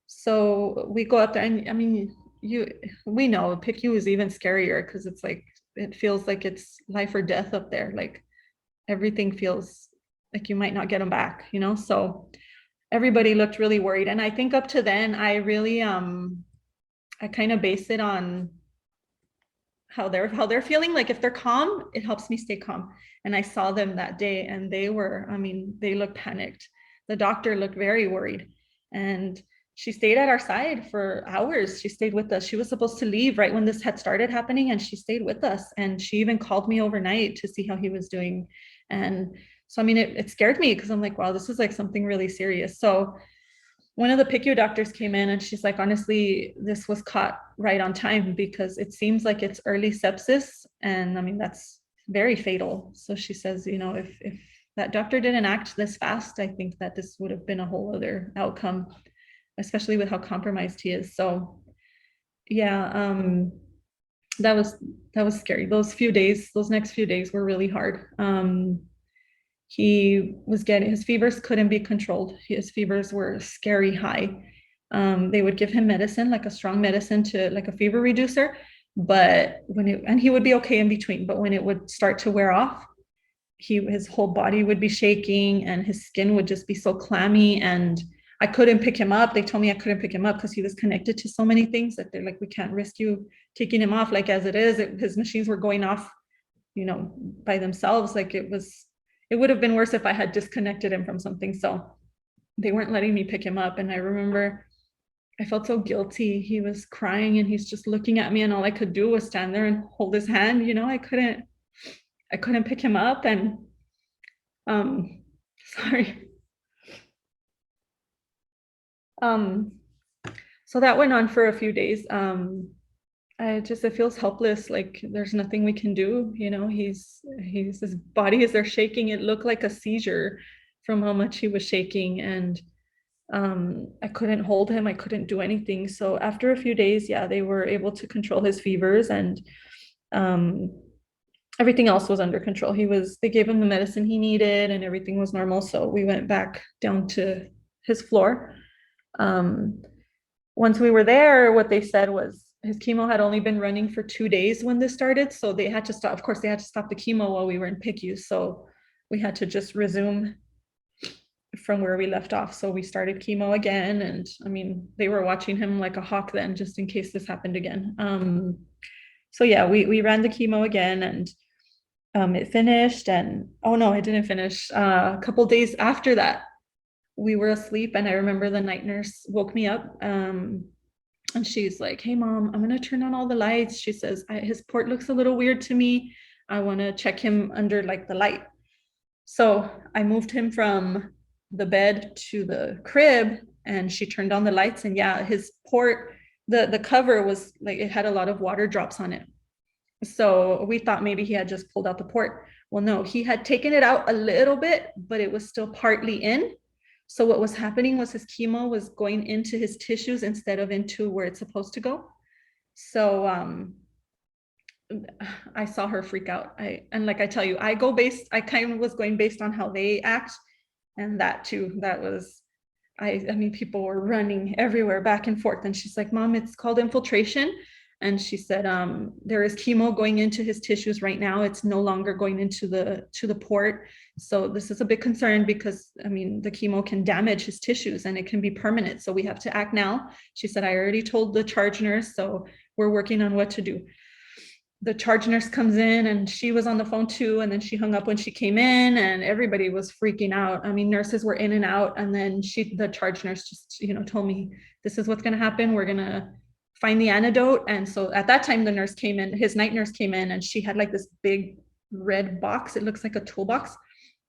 So we go up there and I mean, we know PICU is even scarier because it's like, it feels like it's life or death up there. Like, everything feels like you might not get them back, so everybody looked really worried. And I think up to then I really I kind of base it on how they're feeling. Like, if they're calm, it helps me stay calm. And I saw them that day and they looked panicked. The doctor looked very worried, and she stayed at our side for hours. She stayed with us. She was supposed to leave right when this had started happening, and she stayed with us. And she even called me overnight to see how he was doing. And so, I mean, it scared me because I'm like, wow, this is like something really serious. So one of the PICU doctors came in and she's like, honestly, this was caught right on time because it seems like it's early sepsis. And I mean, that's very fatal. So she says, if that doctor didn't act this fast, I think that this would have been a whole other outcome, especially with how compromised he is. So yeah, that was scary. Those next few days were really hard. His fevers couldn't be controlled. His fevers were scary high. They would give him medicine, like a strong medicine to like a fever reducer, but and he would be okay in between, but when it would start to wear off, his whole body would be shaking and his skin would just be so clammy, and I couldn't pick him up. They told me I couldn't pick him up because he was connected to so many things that they're like, we can't risk you taking him off. Like, as it is, his machines were going off, by themselves. Like, it would have been worse if I had disconnected him from something. So they weren't letting me pick him up. And I remember I felt so guilty. He was crying and he's just looking at me, and all I could do was stand there and hold his hand. I couldn't pick him up. And sorry. So that went on for a few days. It feels helpless. Like, there's nothing we can do. His body is there shaking. It looked like a seizure from how much he was shaking. And I couldn't hold him. I couldn't do anything. So after a few days, yeah, they were able to control his fevers, and everything else was under control. They gave him the medicine he needed and everything was normal. So we went back down to his floor. Once we were there, what they said was his chemo had only been running for 2 days when this started. So they had to stop. Of course, they had to stop the chemo while we were in PICU. So we had to just resume from where we left off. So we started chemo again. And I mean, they were watching him like a hawk then, just in case this happened again. So yeah, we ran the chemo again, and it finished. And oh no, it didn't finish. A couple days after that, we were asleep, and I remember the night nurse woke me up, and she's like, hey mom, I'm gonna turn on all the lights. She says, his port looks a little weird to me. I want to check him under like the light. So I moved him from the bed to the crib, and she turned on the lights, and yeah, his port, the cover was like, it had a lot of water drops on it. So we thought maybe he had just pulled out the port. Well, no, he had taken it out a little bit, but it was still partly in. So what was happening was his chemo was going into his tissues instead of into where it's supposed to go. So I saw her freak out. And like I tell you, I kind of was going based on how they act. And that too, I mean, people were running everywhere back and forth. And she's like, Mom, it's called infiltration. And she said, there is chemo going into his tissues right now. It's no longer going into the port. So this is a big concern because, I mean, the chemo can damage his tissues and it can be permanent. So we have to act now. She said, I already told the charge nurse, so we're working on what to do. The charge nurse comes in and she was on the phone too. And then she hung up when she came in and everybody was freaking out. I mean, nurses were in and out. And then the charge nurse just, told me, this is what's going to happen. We're going to find the antidote. And so at that time, the nurse came in, his night nurse came in, and she had like this big red box. It looks like a toolbox.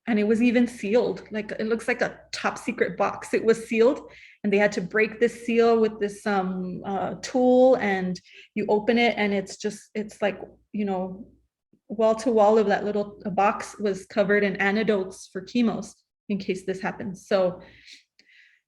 And it was even sealed. Like it looks like a top secret box. It was sealed. And they had to break this seal with this tool, and you open it and it's like, wall to wall of that little box was covered in antidotes for chemos in case this happens. So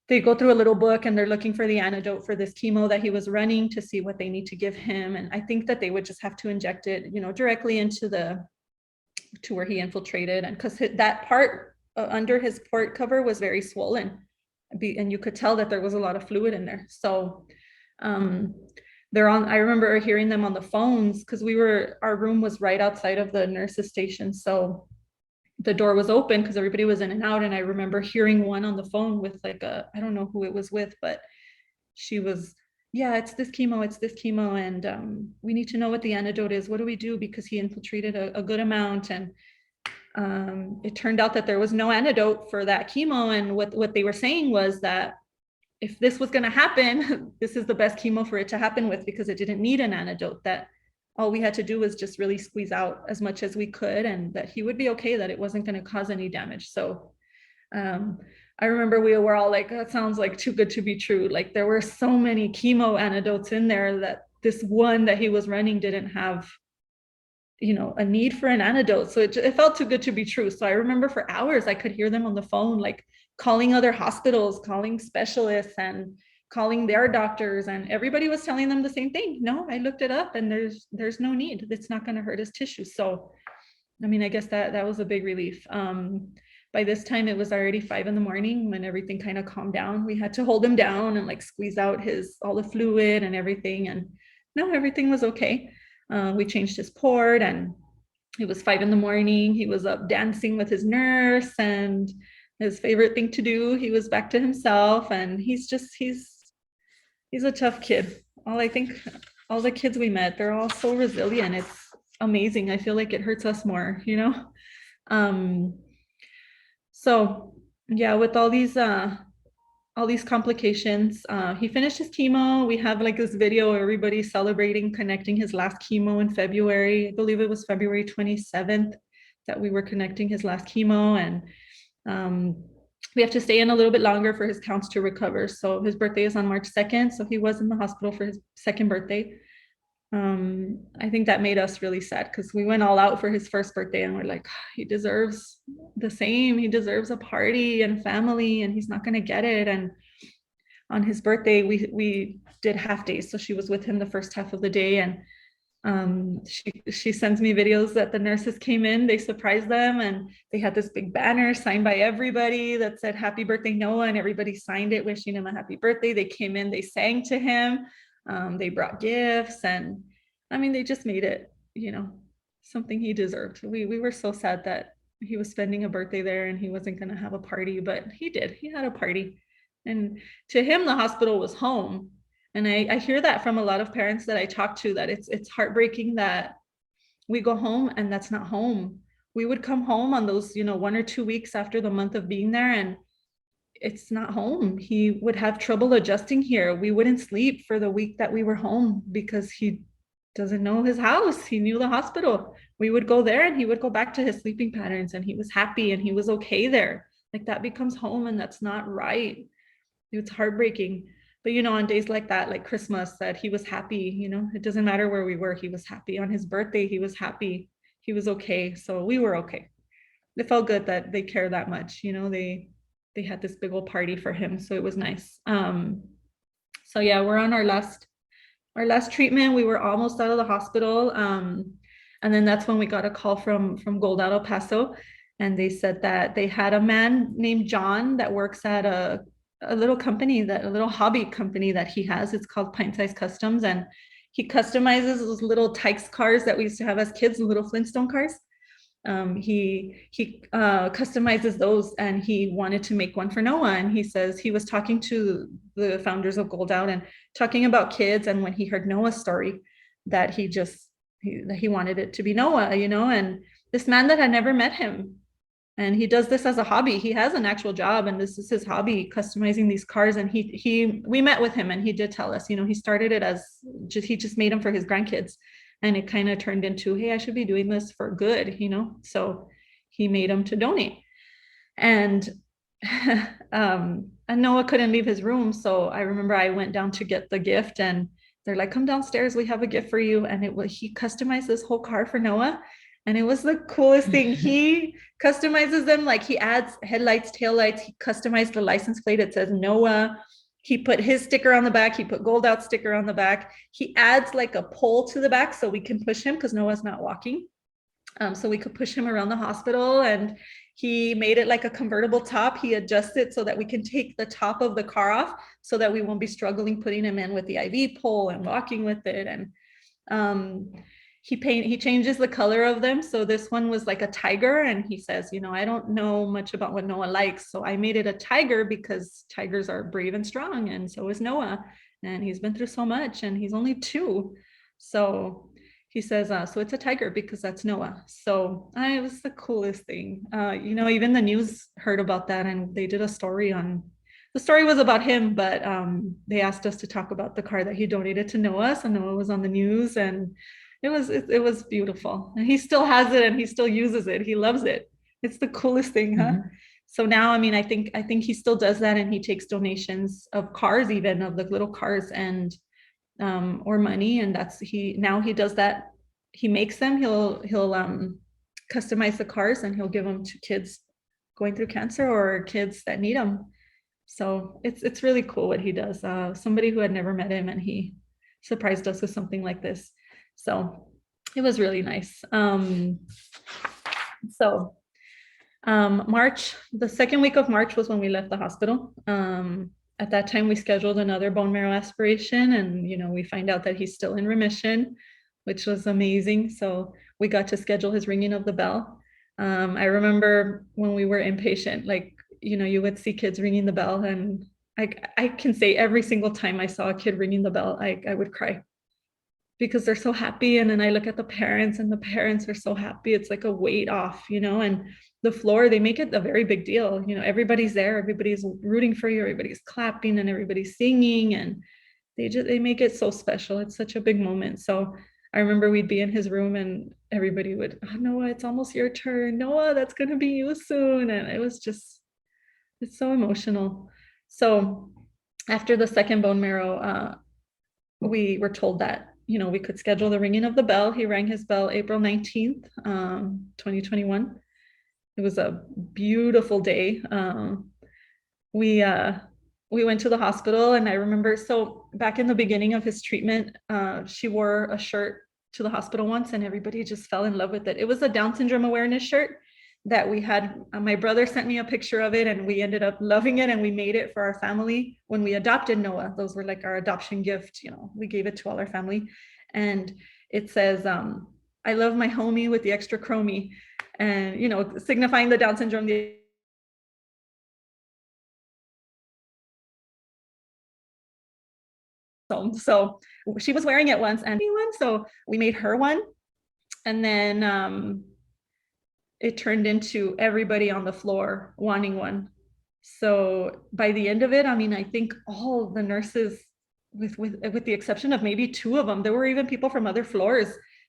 they go through a little book and they're looking for the antidote for this chemo that he was running to see what they need to give him. And I think that they would just have to inject it, directly into to where he infiltrated. And because that part under his port cover was very swollen, and you could tell that there was a lot of fluid in there. So I remember hearing them on the phones because our room was right outside of the nurse's station. So the door was open because everybody was in and out. And I remember hearing one on the phone with I don't know who it was with, but she was, yeah, it's this chemo. And we need to know what the antidote is. What do we do? Because he infiltrated a good amount. And it turned out that there was no antidote for that chemo. And what they were saying was that if this was going to happen, this is the best chemo for it to happen with, because it didn't need an antidote, that all we had to do was just really squeeze out as much as we could, and that he would be okay, that it wasn't going to cause any damage. So I remember we were all like, that sounds like too good to be true. Like there were so many chemo antidotes in there that this one that he was running didn't have, a need for an antidote. So it felt too good to be true. So I remember for hours, I could hear them on the phone, like calling other hospitals, calling specialists and calling their doctors, and everybody was telling them the same thing. No, I looked it up and there's no need. It's not going to hurt his tissue. So, I mean, I guess that was a big relief. By this time it was already 5 a.m. when everything kind of calmed down. We had to hold him down and like squeeze out all the fluid and everything. And no, everything was okay. We changed his port, and it was 5 a.m. He was up dancing with his nurse, and his favorite thing to do, he was back to himself. And he's a tough kid. I think all the kids we met, they're all so resilient. It's amazing. I feel like it hurts us more, So yeah, with all these complications, he finished his chemo. We have like this video, everybody celebrating connecting his last chemo in February. I believe it was February 27th that we were connecting his last chemo. And we have to stay in a little bit longer for his counts to recover. So his birthday is on March 2nd. So he was in the hospital for his second birthday. I think that made us really sad because we went all out for his first birthday, and we're like, he deserves the same. He deserves a party and family, and he's not going to get it. And on his birthday, we did half days. So she was with him the first half of the day. And she sends me videos that the nurses came in, they surprised them, and they had this big banner signed by everybody that said happy birthday Noah, and everybody signed it wishing him a happy birthday. They came in, they sang to him, they brought gifts, and I mean, they just made it, something he deserved. We were so sad that he was spending a birthday there and he wasn't going to have a party, but he had a party. And to him, the hospital was home. And I hear that from a lot of parents that I talk to, that it's heartbreaking that we go home and that's not home. We would come home on those, 1 or 2 weeks after the month of being there, and it's not home. He would have trouble adjusting here. We wouldn't sleep for the week that we were home because he doesn't know his house. He knew the hospital. We would go there and he would go back to his sleeping patterns, and he was happy and he was okay there. Like that becomes home, and that's not right. It's heartbreaking. But, on days like that, like Christmas, that he was happy, it doesn't matter where we were. He was happy. On his birthday, he was happy. He was okay. So we were okay. It felt good that they care that much. They had this big old party for him. So it was nice. So yeah, we're on our last treatment. We were almost out of the hospital. And then that's when we got a call from Goldado Paso. And they said that they had a man named John that works at a little company, a little hobby company that he has. It's called Pint Size Customs. And he customizes those little Tykes cars that we used to have as kids, the little Flintstone cars. He customizes those, and he wanted to make one for Noah. And he says he was talking to the founders of Gold Out and talking about kids. And when he heard Noah's story, that he wanted it to be Noah, you know, and this man that had never met him. And he does this as a hobby. He has an actual job, and this is his hobby, customizing these cars. And we met with him, and he did tell us, you know, he started it as he just made them for his grandkids. And it kind of turned into, hey, I should be doing this for good, you know? So he made them to donate. And and Noah couldn't leave his room. So I remember I went down to get the gift, and they're like, come downstairs, we have a gift for you. And he customized this whole car for Noah. And it was the coolest thing. He customizes them, like he adds headlights, taillights. He customized the license plate. It says Noah. He put his sticker on the back. He put Gold Out sticker on the back. He adds like a pole to the back so we can push him, because Noah's not walking. So we could push him around the hospital. And he made it like a convertible top. He adjusts it so that we can take the top of the car off, so that we won't be struggling putting him in with the IV pole and walking with it. And he changes the color of them. So this one was like a tiger, and he says, you know, I don't know much about what Noah likes, so I made it a tiger because tigers are brave and strong, and so is Noah, and he's been through so much, and he's only 2. So he says, so it's a tiger because that's Noah. So it was the coolest thing. You know, even the news heard about that, and they did a story on. The story was about him, but they asked us to talk about the car that he donated to Noah. So Noah was on the news, and it was beautiful. And he still has it, and he still uses it. He loves it. It's the coolest thing, huh? Mm-hmm. So now, I mean, I think he still does that, and he takes donations of cars, even of the little cars, and or money. And he does that. He makes them. He'll customize the cars, and he'll give them to kids going through cancer or kids that need them. So it's really cool what he does. Somebody who had never met him, and he surprised us with something like this. So it was really nice. March, the second week of March was when we left the hospital. At that time, we scheduled another bone marrow aspiration, and, you know, we find out that he's still in remission, which was amazing. So we got to schedule his ringing of the bell. I remember when we were inpatient, like, you know, you would see kids ringing the bell, and I can say every single time I saw a kid ringing the bell, I would cry, because they're so happy. And then I look at the parents, and the parents are so happy. It's like a weight off, you know, and the floor, they make it a very big deal. You know, everybody's there, everybody's rooting for you, everybody's clapping, and everybody's singing, and they make it so special. It's such a big moment. So I remember we'd be in his room, and everybody would, oh, Noah, it's almost your turn. Noah, that's going to be you soon. And it was just, it's so emotional. So after the second bone marrow, we were told that, you know, we could schedule the ringing of the bell. He rang his bell April 19th, 2021. It was a beautiful day. We went to the hospital, and I remember, so back in the beginning of his treatment, she wore a shirt to the hospital once, and everybody just fell in love with it. It was a Down syndrome awareness shirt that we had. My brother sent me a picture of it, and we ended up loving it, and we made it for our family when we adopted Noah. Those were like our adoption gift. You know, we gave it to all our family, and it says, I love my homie with the extra chromie, and, you know, signifying the Down syndrome. So she was wearing it once, and so we made her one, and then it turned into everybody on the floor wanting one. So by the end of it, I mean, I think all the nurses, with the exception of maybe 2 of them, there were even people from other floors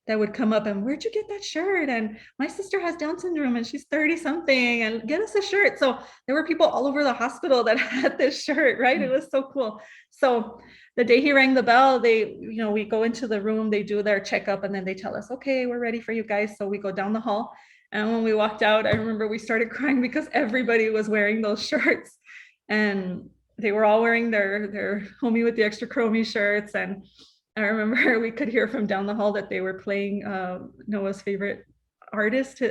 that would come up and, where'd you get that shirt? And my sister has Down syndrome, and she's 30 something, and get us a shirt. So there were people all over the hospital that had this shirt, right? It was so cool. So the day he rang the bell, we go into the room, they do their checkup, and then they tell us, okay, we're ready for you guys. So we go down the hall. And when we walked out, I remember we started crying because everybody was wearing those shirts, and they were all wearing their homie with the extra chromie shirts. And I remember we could hear from down the hall that they were playing Noah's favorite artist.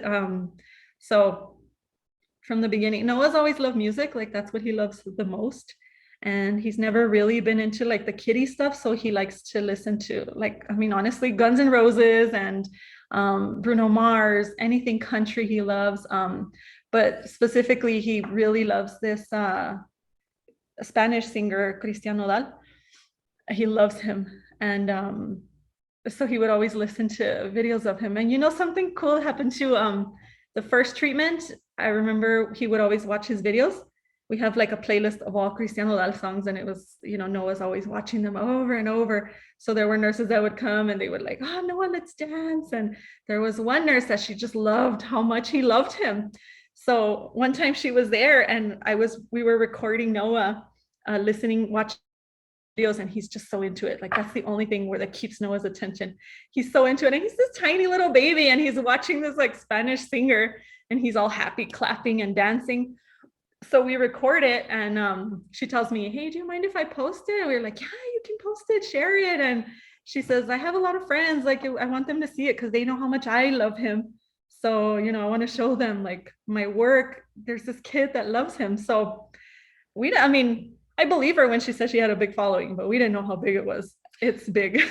So from the beginning, Noah's always loved music. Like, that's what he loves the most. and he's never really been into like the kiddie stuff. So he likes to listen to, like, I mean, honestly, Guns N' Roses and Bruno Mars, anything country he loves. But specifically, he really loves this Spanish singer, Cristian Nodal. He loves him. And so he would always listen to videos of him. And you know, something cool happened to the first treatment. I remember he would always watch his videos. We have like a playlist of all Cristian Nodal songs, and it was, you know, Noah's always watching them over and over. So there were nurses that would come and they would like, oh, Noah, let's dance. And there was one nurse that she just loved how much he loved him. So one time she was there and we were recording Noah watching videos, and he's just so into it. Like, that's the only thing that keeps Noah's attention. He's so into it, and he's this tiny little baby, and he's watching this like Spanish singer, and he's all happy, clapping and dancing. So we record it, and she tells me, hey, do you mind if I post it? And we were like, yeah, you can post it, share it. And she says, I have a lot of friends, like, I want them to see it because they know how much I love him. So, you know, I want to show them like my work. There's this kid that loves him. So I mean, I believe her when she said she had a big following, but we didn't know how big it was. It's big.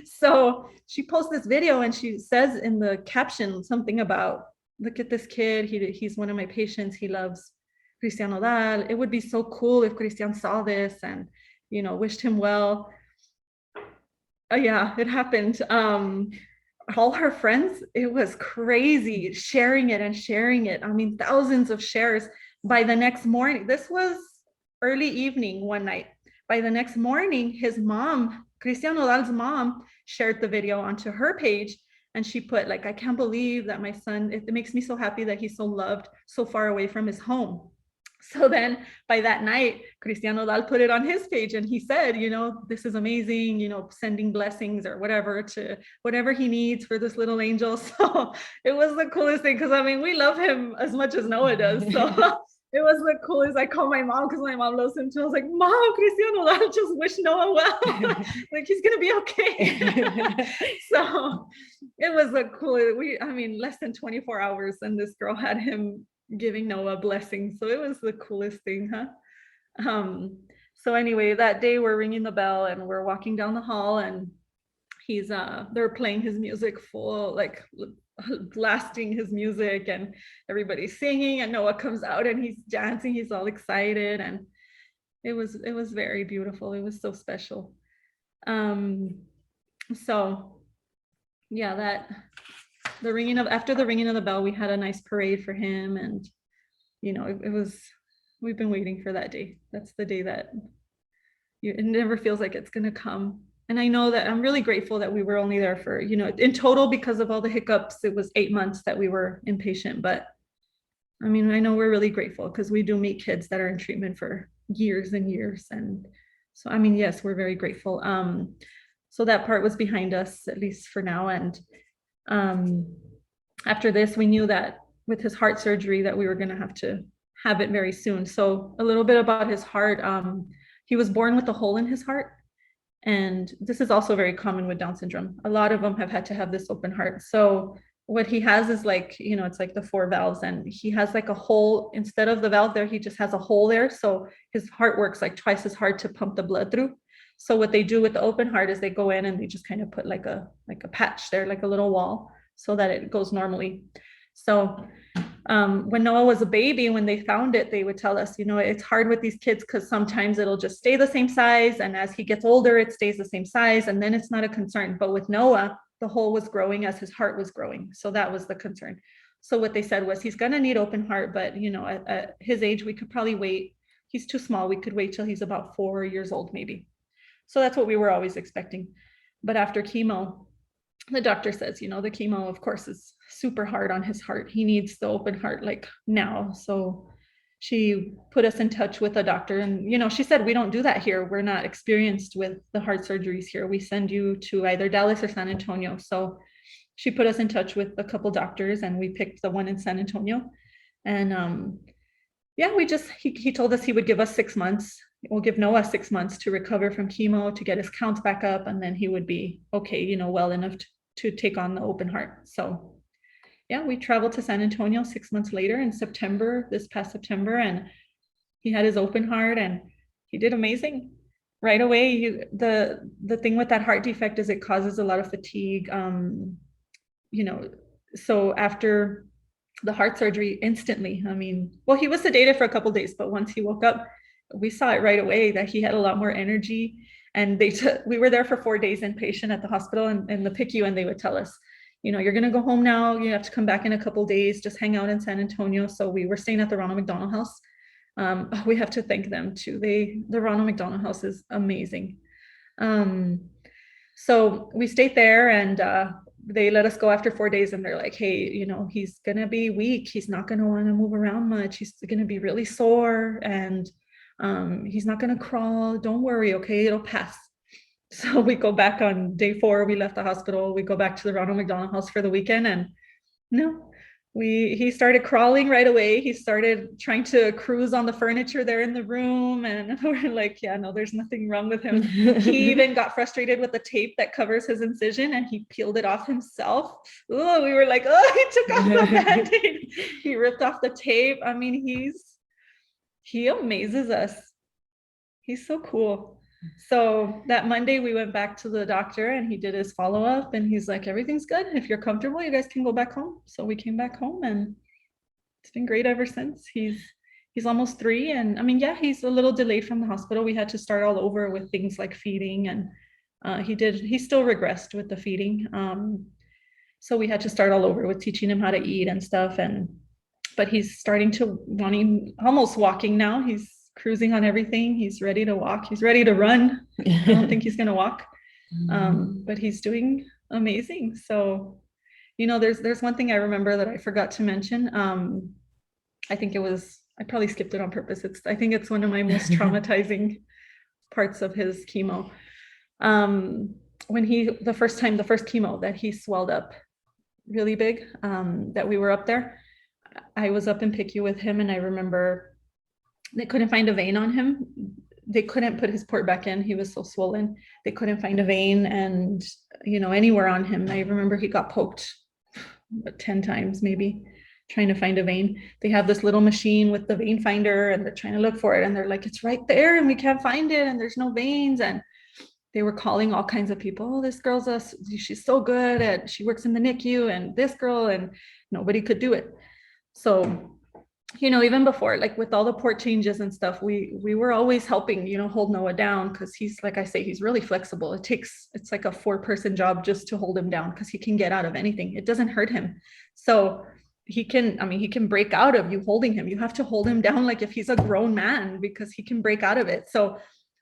So she posts this video, and she says in the caption something about, look at this kid. He's one of my patients. He loves Cristian Nodal. It would be so cool if Cristian saw this and, you know, wished him well. Yeah, it happened. All her friends, it was crazy, sharing it and sharing it. I mean, thousands of shares. By the next morning, this was early evening one night. By the next morning, his mom, Cristian Nodal's mom, shared the video onto her page, and she put like, I can't believe that my son, it makes me so happy that he's so loved so far away from his home. So then by that night, Cristian Nodal put it on his page, and he said, you know, this is amazing, you know, sending blessings or whatever to whatever he needs for this little angel. So it was the coolest thing, because I mean, we love him as much as Noah does. So it was the coolest. I called my mom because my mom loves him too. I was like, Mom, Cristian Nodal just wish Noah well. Like, he's gonna be okay. So it was the coolest. I mean, less than 24 hours, and this girl had him giving Noah blessings. So it was the coolest thing, huh? So anyway, that day we're ringing the bell and we're walking down the hall, and they're playing his music full, like blasting his music, and everybody's singing, and Noah comes out and he's dancing, he's all excited, and it was very beautiful. It was so special. So yeah, after the ringing of the bell, we had a nice parade for him, and you know, we've been waiting for that day. That's the day that it never feels like it's gonna come. And I know that I'm really grateful that we were only there for, you know, in total, because of all the hiccups, it was 8 months that we were inpatient. But I mean, I know we're really grateful because we do meet kids that are in treatment for years and years. And so, I mean, yes, we're very grateful. So that part was behind us, at least for now. And after this, we knew that with his heart surgery that we were going to have it very soon. So a little bit about his heart. He was born with a hole in his heart. And this is also very common with Down syndrome. A lot of them have had to have this open heart. So what he has is like, you know, it's like the 4 valves, and he has like a hole instead of the valve there. He just has a hole there. So his heart works like twice as hard to pump the blood through. So what they do with the open heart is they go in and they just kind of put like a patch there, like a little wall, so that it goes normally. So when Noah was a baby, when they found it, they would tell us, you know, it's hard with these kids because sometimes it'll just stay the same size, and as he gets older, it stays the same size, and then it's not a concern. But with Noah, the hole was growing as his heart was growing. So that was the concern. So what they said was, he's going to need open heart, but you know, at his age, we could probably wait. He's too small. We could wait till he's about 4 years old, maybe. So that's what we were always expecting. But after chemo, the doctor says, you know, the chemo, of course, is super hard on his heart. He needs the open heart like now. So she put us in touch with a doctor, and, you know, she said, we don't do that here. We're not experienced with the heart surgeries here. We send you to either Dallas or San Antonio. So she put us in touch with a couple doctors, and we picked the one in San Antonio. And yeah, he told us he would give us 6 months. We'll give Noah 6 months to recover from chemo, to get his counts back up, and then he would be okay, you know, well enough to take on the open heart. So yeah, we traveled to San Antonio 6 months later in September, this past September, and he had his open heart. And he did amazing right away. The thing with that heart defect is it causes a lot of fatigue. You know, so after the heart surgery, instantly, I mean, well, he was sedated for a couple of days, but once he woke up, we saw it right away that he had a lot more energy. And we were there for 4 days inpatient at the hospital in the PICU, and they would tell us, you know, you're going to go home now. You have to come back in a couple of days, just hang out in San Antonio. So we were staying at the Ronald McDonald House. We have to thank them too. The Ronald McDonald House is amazing. So we stayed there, and they let us go after 4 days, and they're like, hey, you know, he's going to be weak. He's not going to want to move around much. He's going to be really sore, and he's not going to crawl. Don't worry. Okay. It'll pass. So we go back on day 4. We left the hospital. We go back to the Ronald McDonald House for the weekend, and no, he started crawling right away. He started trying to cruise on the furniture there in the room, and we're like, yeah, no, there's nothing wrong with him. He even got frustrated with the tape that covers his incision, and he peeled it off himself. Oh, we were like, oh, he took off the Band-Aid. He ripped off the tape. I mean, he amazes us. He's so cool. So that Monday we went back to the doctor, and he did his follow-up, and he's like, everything's good. If you're comfortable, you guys can go back home. So we came back home, and it's been great ever since. He's almost 3. And I mean, yeah, he's a little delayed from the hospital. We had to start all over with things like feeding, and he still regressed with the feeding. So we had to start all over with teaching him how to eat and stuff. But he's starting to almost walking now. He's cruising on everything. He's ready to walk. He's ready to run. I don't think he's going to walk, but he's doing amazing. So, you know, there's one thing I remember that I forgot to mention. I think I probably skipped it on purpose. I think it's one of my most traumatizing parts of his chemo. When the first chemo that he swelled up really big, that we were up there, I was up in PICU with him, and I remember they couldn't find a vein on him. They couldn't put his port back in. He was so swollen. They couldn't find a vein, and, you know, anywhere on him. I remember he got poked 10 times maybe trying to find a vein. They have this little machine with the vein finder, and they're trying to look for it, and they're like, it's right there, and we can't find it, and there's no veins. And they were calling all kinds of people. Oh, this girl's she's so good at, she works in the NICU, and this girl, and nobody could do it. So, you know, even before, like with all the port changes and stuff, we were always helping, you know, hold Noah down, because he's, like I say, he's really flexible. It's like a 4-person job just to hold him down, because he can get out of anything. It doesn't hurt him. So he can break out of you holding him. You have to hold him down like if he's a grown man, because he can break out of it. So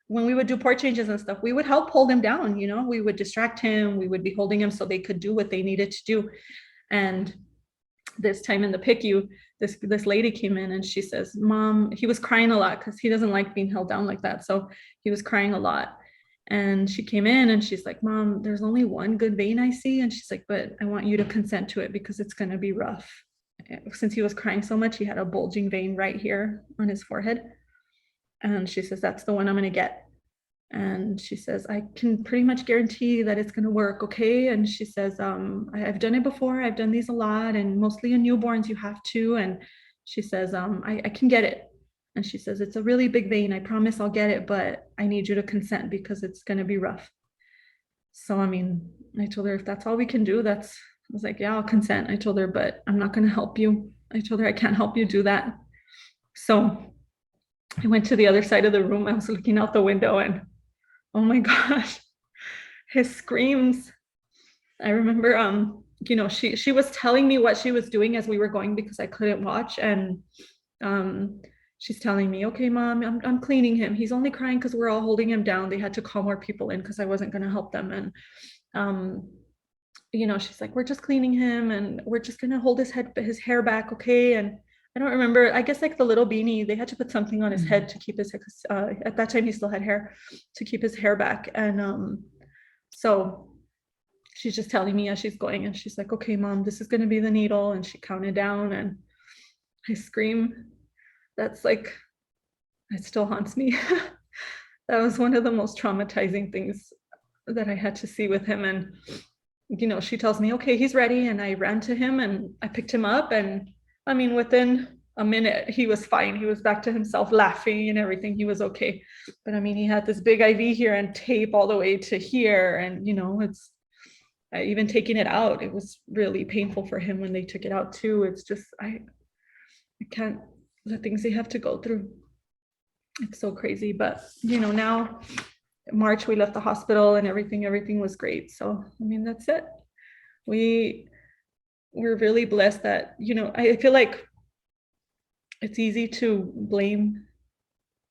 when we would do port changes and stuff, we would help hold him down. You know, we would distract him. We would be holding him so they could do what they needed to do. And this time in the PICU, this lady came in, and she says, Mom, he was crying a lot because he doesn't like being held down like that. So he was crying a lot. And she came in, and she's like, Mom, there's only one good vein I see. And she's like, but I want you to consent to it, because it's going to be rough. Since he was crying so much, he had a bulging vein right here on his forehead. And she says, that's the one I'm going to get. And she says, I can pretty much guarantee that it's going to work. Okay. And she says, I've done it before. I've done these a lot, and mostly in newborns you have to. And she says, I can get it. And she says, it's a really big vein. I promise I'll get it, but I need you to consent, because it's going to be rough. So, I mean, I told her, if that's all we can do, I was like, yeah, I'll consent. I told her, but I'm not going to help you. I told her, I can't help you do that. So I went to the other side of the room. I was looking out the window, and oh my gosh, his screams. I remember, you know, she was telling me what she was doing as we were going, because I couldn't watch. And she's telling me, okay, Mom, I'm cleaning him. He's only crying because we're all holding him down. They had to call more people in because I wasn't going to help them. And, you know, she's like, we're just cleaning him, and we're just going to hold his hair back. Okay. And I don't remember, I guess like the little beanie, they had to put something on his head to keep his, at that time he still had hair, to keep his hair back. And so she's just telling me as she's going, and she's like, okay, Mom, this is going to be the needle. And she counted down, and I scream. That's like, it still haunts me. That was one of the most traumatizing things that I had to see with him. And, you know, she tells me, okay, he's ready. And I ran to him, and I picked him up, and I mean, within a minute, he was fine. He was back to himself, laughing and everything. He was okay. But I mean, he had this big IV here and tape all the way to here. And, it's even taking it out. It was really painful for him when they took it out too. It's just, I can't, the things they have to go through. It's so crazy. But, now March, we left the hospital and everything was great. So, I mean, that's it. We're really blessed that, I feel like it's easy to blame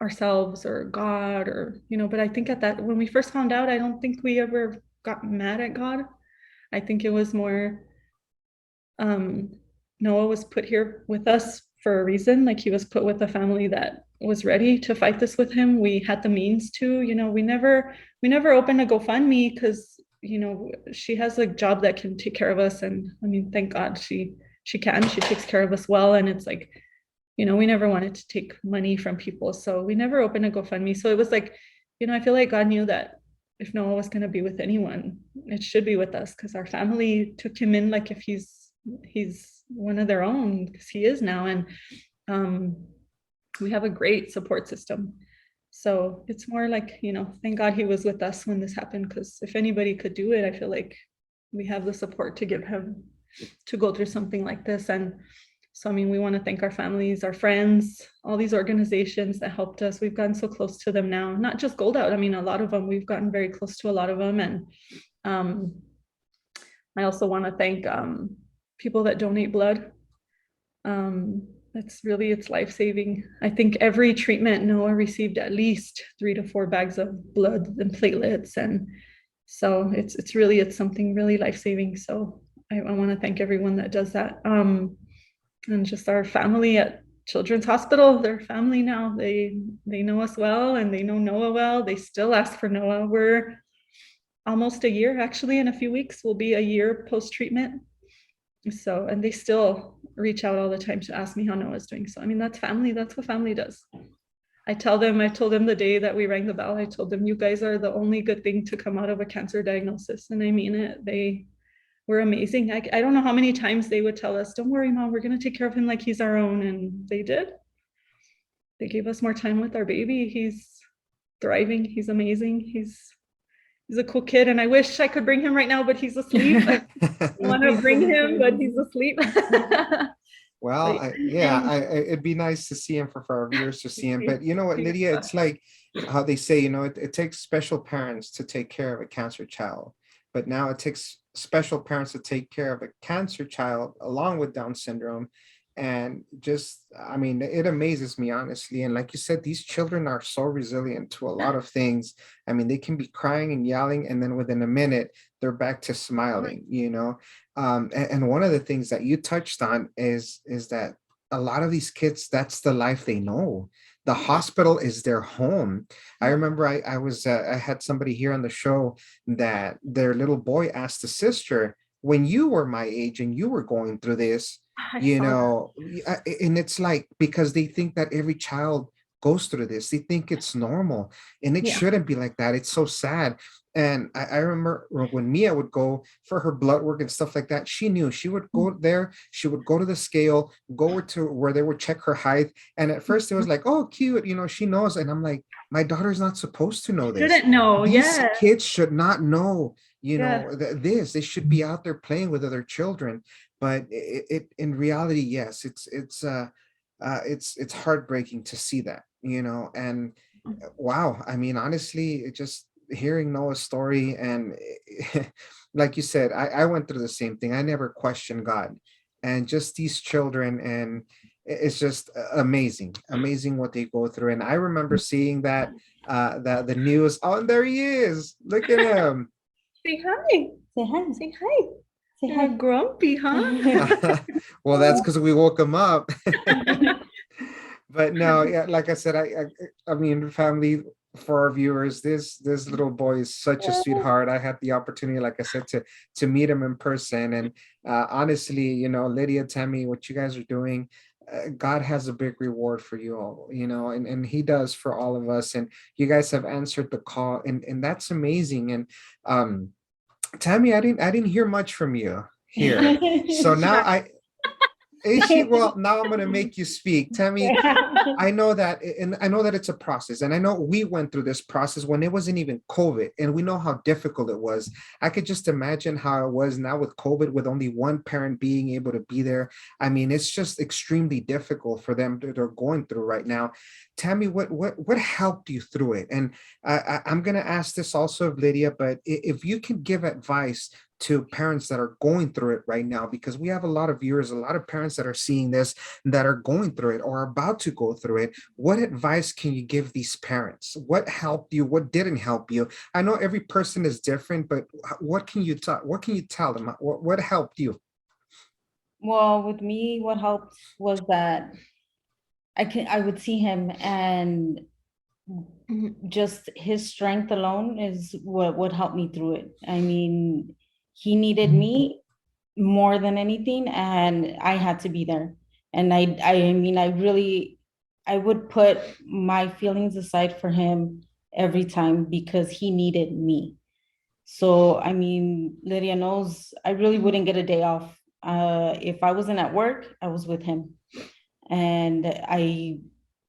ourselves or God or, but I think when we first found out, I don't think we ever got mad at God. I think it was more, Noah was put here with us for a reason. Like, he was put with a family that was ready to fight this with him. We had the means to, we never opened a GoFundMe because, she has a job that can take care of us. And I mean, thank God she takes care of us well. And it's like, we never wanted to take money from people. So we never opened a GoFundMe. So it was like, I feel like God knew that if Noah was going to be with anyone, it should be with us, because our family took him in like if he's one of their own, because he is now. And we have a great support system. So it's more like, thank God he was with us when this happened, because if anybody could do it, I feel like we have the support to give him to go through something like this. And so, I mean, we want to thank our families, our friends, all these organizations that helped us. We've gotten so close to them now, not just Gold Out. I mean, a lot of them, we've gotten very close to a lot of them. And I also want to thank people that donate blood. It's life-saving. I think every treatment, Noah received at least 3 to 4 bags of blood and platelets. And so it's something really life-saving. So I want to thank everyone that does that. And just our family at Children's Hospital, they're family now. They know us well, and they know Noah well. They still ask for Noah. We're almost a year, actually, in a few weeks, we'll be a year post-treatment. So, and they still reach out all the time to ask me how Noah's doing. So, I mean, that's family. That's what family does. I told them the day that we rang the bell, I told them, you guys are the only good thing to come out of a cancer diagnosis. And I mean it. They were amazing. I don't know how many times they would tell us, don't worry, Mom, we're going to take care of him like he's our own. And they did. They gave us more time with our baby. He's thriving. He's amazing. He's a cool kid. And I wish I could bring him right now, but he's asleep. I want to bring him, but he's asleep. Well, it'd be nice to see him for our viewers to see him. But you know what, Lydia, it's like how they say, it takes special parents to take care of a cancer child. But now it takes special parents to take care of a cancer child along with Down syndrome. And just, I mean, it amazes me, honestly. And like you said, these children are so resilient to a lot of things. I mean, they can be crying and yelling, and then within a minute, they're back to smiling, and one of the things that you touched on is that a lot of these kids, that's the life they know. The hospital is their home. I remember I had somebody here on the show that their little boy asked the sister, when you were my age and you were going through this, and it's like, because they think that every child goes through this, they think it's normal, and it shouldn't be like that. It's so sad. And I remember when Mia would go for her blood work and stuff like that, she knew she would go there, she would go to the scale, go to where they would check her height. And at first it was like, oh, cute, she knows. And I'm like, my daughter's not supposed to know this. Shouldn't know. These kids should not know, this. They should be out there playing with other children. But it in reality, yes, it's heartbreaking to see that, and wow. I mean, honestly, it just hearing Noah's story, and like you said, I went through the same thing. I never questioned God, and just these children, and it's just amazing what they go through. And I remember seeing that the news. Oh, and there he is. Look at him. Say hi. Say hi. Say hi. Say hi. Grumpy, huh? Well, that's because we woke him up. But no, yeah, like I said, I mean, family, for our viewers, this little boy is such a sweetheart. I had the opportunity, like I said, to meet him in person. And honestly, Lydia, Tammy, what you guys are doing, God has a big reward for you all, and he does for all of us. And you guys have answered the call, and that's amazing. And Tammy, I didn't hear much from you here. So now Is she? Well, now I'm gonna make you speak. Tammy, I know that, and I know that it's a process, and I know we went through this process when it wasn't even COVID, and we know how difficult it was. I could just imagine how it was now with COVID, with only one parent being able to be there. I mean, it's just extremely difficult for them. They're going through right now. Tammy, what helped you through it? And I'm gonna ask this also of Lydia, but if you can give advice to parents that are going through it right now, because we have a lot of viewers, a lot of parents that are seeing this, that are going through it or are about to go through it. What advice can you give these parents? What helped you? What didn't help you? I know every person is different, but what can you tell? What can you tell them? What helped you? Well, with me, what helped was that I would see him, and just his strength alone is what would help me through it. I mean, he needed me more than anything, and I had to be there. And I mean, I would put my feelings aside for him every time because he needed me. So, I mean, Lydia knows I really wouldn't get a day off. If I wasn't at work, I was with him. And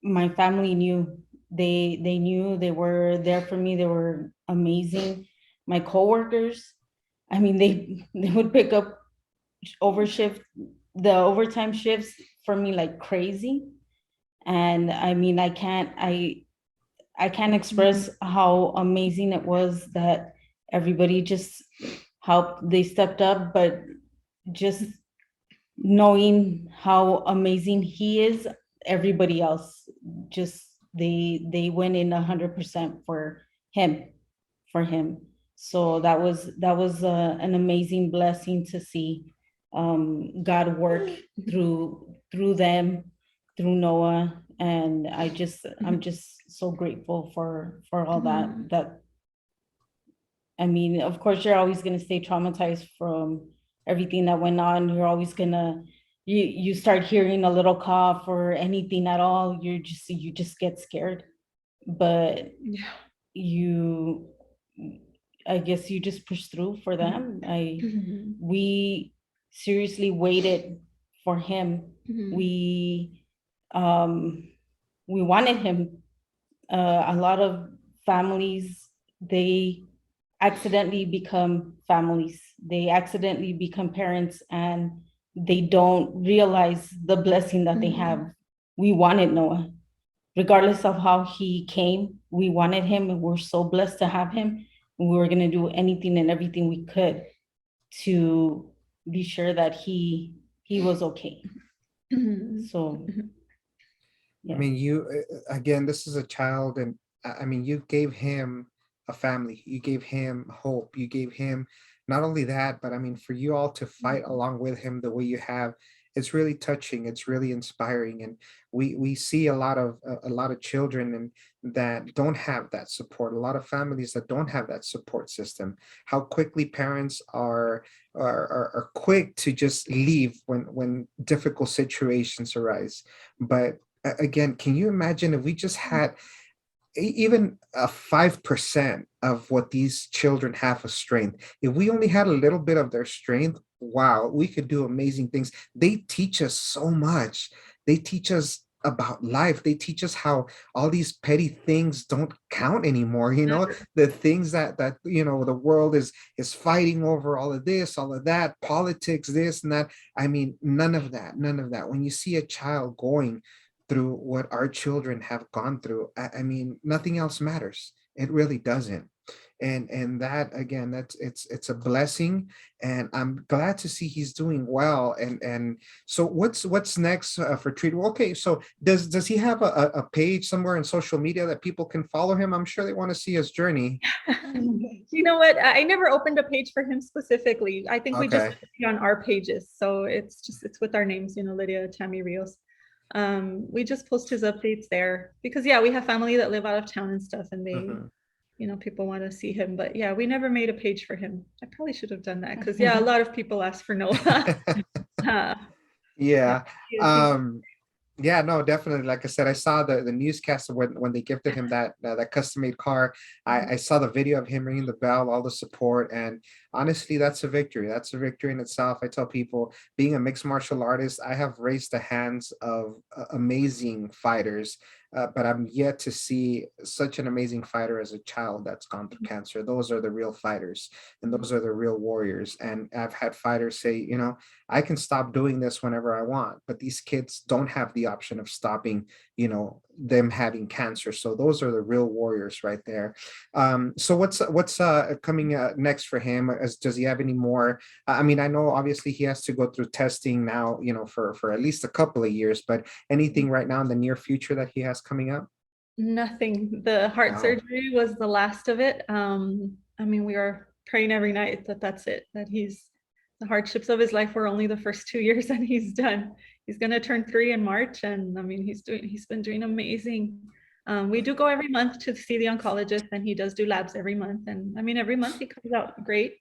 my family knew. They knew, they were there for me. They were amazing. My coworkers, I mean, they would pick up the overtime shifts for me like crazy. And I mean, I can't express how amazing it was that everybody just helped. They stepped up, but just knowing how amazing he is, everybody else just they went in 100% for him, So that was an amazing blessing to see God work through them, through Noah. And I'm just so grateful for all that. I mean, of course, you're always going to stay traumatized from everything that went on. You're always gonna, you start hearing a little cough or anything at all, you just get scared. But I guess you just push through for them. We seriously waited for him. We wanted him. A lot of families, they accidentally become families. They accidentally become parents, and they don't realize the blessing that they have. We wanted Noah. Regardless of how he came, we wanted him, and we're so blessed to have him. And we were going to do anything and everything we could to be sure that he was okay. So, I mean, you again, this is a child, and I mean, you gave him a family, you gave him hope, you gave him not only that, but I mean, for you all to fight along with him the way you have, it's really touching, it's really inspiring. And we see a lot of children and that don't have that support, a lot of families that don't have that support system, how quickly parents are quick to just leave when difficult situations arise. But again, can you imagine if we just had even a 5% of what these children have of strength? If we only had a little bit of their strength, wow, we could do amazing things. They teach us so much. They teach us about life. They teach us how all these petty things don't count anymore. The things that the world is fighting over, all of this, all of that, politics, this and that. I mean, none of that. When you see a child going through what our children have gone through, I mean, nothing else matters. It really doesn't. And that, again, it's a blessing, and I'm glad to see he's doing well. And so what's next for Treat? Okay, so does he have a page somewhere in social media that people can follow him? I'm sure they want to see his journey. You know what? I never opened a page for him specifically. I think we just see on our pages. So it's with our names, Lydia, Tammy Rios. We just post his updates there because we have family that live out of town and stuff, and they people want to see him. But we never made a page for him. I probably should have done that because a lot of people ask for Noah. Yeah. Yeah, no, definitely. Like I said, I saw the newscast when they gifted him that custom made car. I saw the video of him ringing the bell, all the support, and honestly, that's a victory. That's a victory in itself. I tell people, being a mixed martial artist, I have raised the hands of amazing fighters, but I'm yet to see such an amazing fighter as a child that's gone through cancer. Those are the real fighters, and those are the real warriors. And I've had fighters say, I can stop doing this whenever I want, but these kids don't have the option of stopping, them having cancer. So those are the real warriors right there. So what's coming next for him? Does he have any more? I mean, I know obviously he has to go through testing now, for at least a couple of years, but anything right now in the near future that he has coming up? Nothing. The heart Wow. surgery was the last of it. I mean, we are praying every night that that's it, that the hardships of his life were only the first 2 years and he's done. He's going to turn 3 in March. And I mean, he's been doing amazing. We do go every month to see the oncologist, and he does do labs every month. And I mean, every month he comes out great.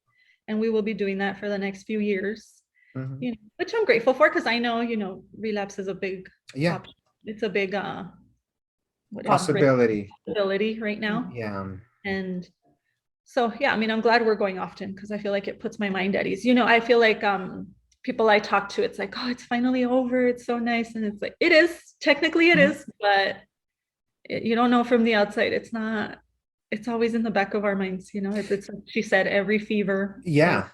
And we will be doing that for the next few years, Mhm. which I'm grateful for, because I know, relapse is a big Yeah, option. It's a big, what is it, possibility. possibility right now. Yeah. And so, yeah, I mean, I'm glad we're going often, because I feel like it puts my mind at ease. I feel like people I talk to, it's like, oh, it's finally over. It's so nice. And it's like, it is, technically it is, but you don't know from the outside. It's not, it's always in the back of our minds. It's like she said, every fever. Yeah,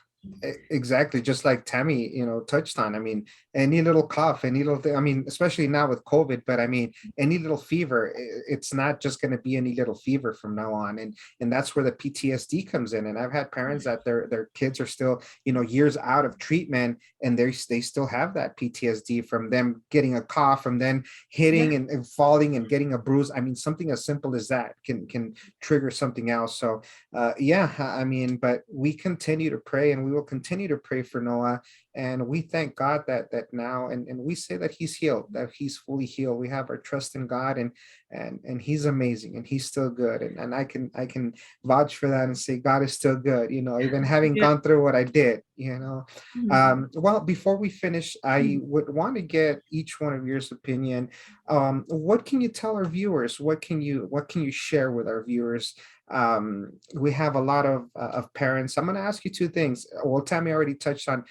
exactly. Just like Tammy, touched on. I mean, any little cough, any little thing. I mean, especially now with COVID, but I mean, any little fever, it's not just going to be any little fever from now on. And that's where the PTSD comes in. And I've had parents that their kids are still, years out of treatment, and they still have that PTSD from them getting a cough, from then hitting and falling and getting a bruise. I mean, something as simple as that can trigger something else. So yeah, I mean, but we continue to pray, and we will continue to pray for Noah. And we thank God that now, and we say that he's healed, that he's fully healed. We have our trust in God, and he's amazing, and he's still good. And I can vouch for that and say God is still good, even having Yeah. gone through what I did. Well, before we finish, I would want to get each one of your opinion. What can you tell our viewers? What can you share with our viewers? We have a lot of parents. I'm going to ask you two things. Well, Tammy already touched on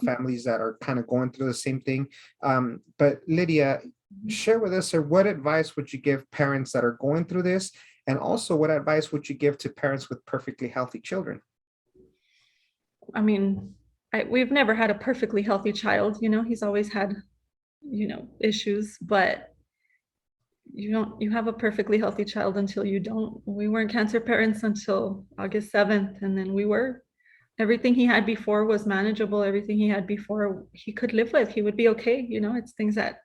families that are kind of going through the same thing. But Lydia, share with us, or what advice would you give parents that are going through this? And also, what advice would you give to parents with perfectly healthy children? I mean, we've never had a perfectly healthy child. He's always had, issues, but you have a perfectly healthy child until you don't. We weren't cancer parents until August 7th. And then everything he had before was manageable. Everything he had before he could live with, he would be okay. It's things that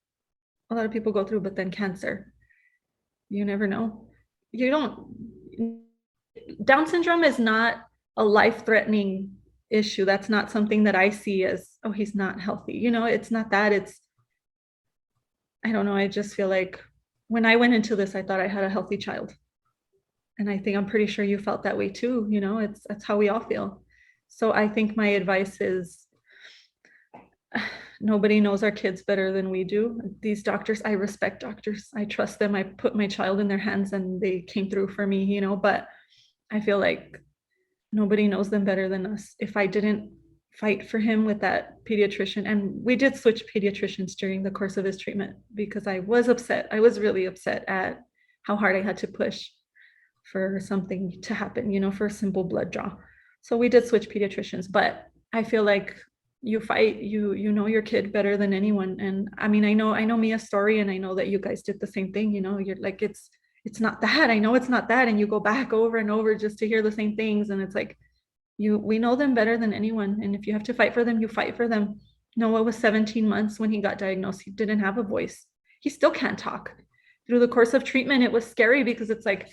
a lot of people go through, but then cancer, you never know. Down syndrome is not a life-threatening issue. That's not something that I see as, oh, he's not healthy. It's not that. I don't know. I just feel like when I went into this, I thought I had a healthy child. And I'm pretty sure you felt that way too. That's how we all feel. So I think my advice is, nobody knows our kids better than we do. These doctors, I respect doctors. I trust them. I put my child in their hands and they came through for me, but I feel like nobody knows them better than us. If I didn't fight for him with that pediatrician, and we did switch pediatricians during the course of his treatment, because I was upset. I was really upset at how hard I had to push for something to happen, for a simple blood draw. So we did switch pediatricians, but I feel like you fight, you know your kid better than anyone. And I mean, I know Mia's story, and I know that you guys did the same thing. You're like, it's not that. I know it's not that. And you go back over and over just to hear the same things. And it's like, we know them better than anyone. And if you have to fight for them, you fight for them. Noah was 17 months when he got diagnosed. He didn't have a voice. He still can't talk. Through the course of treatment, it was scary, because it's like,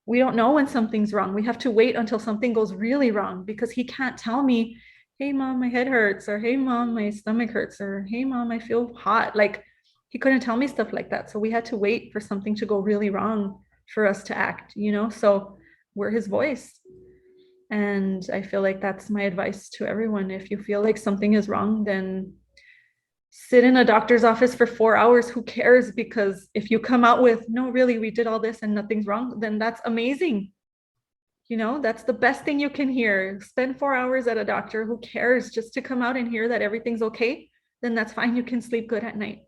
we don't know when something's wrong. We have to wait until something goes really wrong, because he can't tell me, hey mom, my head hurts, or hey mom, my stomach hurts, or hey mom, I feel hot. Like, he couldn't tell me stuff like that. So we had to wait for something to go really wrong for us to act, so we're his voice. And I feel like that's my advice to everyone. If you feel like something is wrong, then sit in a doctor's office for 4 hours. Who cares? Because if you come out with, no, really, we did all this and nothing's wrong, then that's amazing. You know, that's the best thing you can hear. Spend 4 hours at a doctor. Who cares? Just to come out and hear that everything's okay, then that's fine. You can sleep good at night.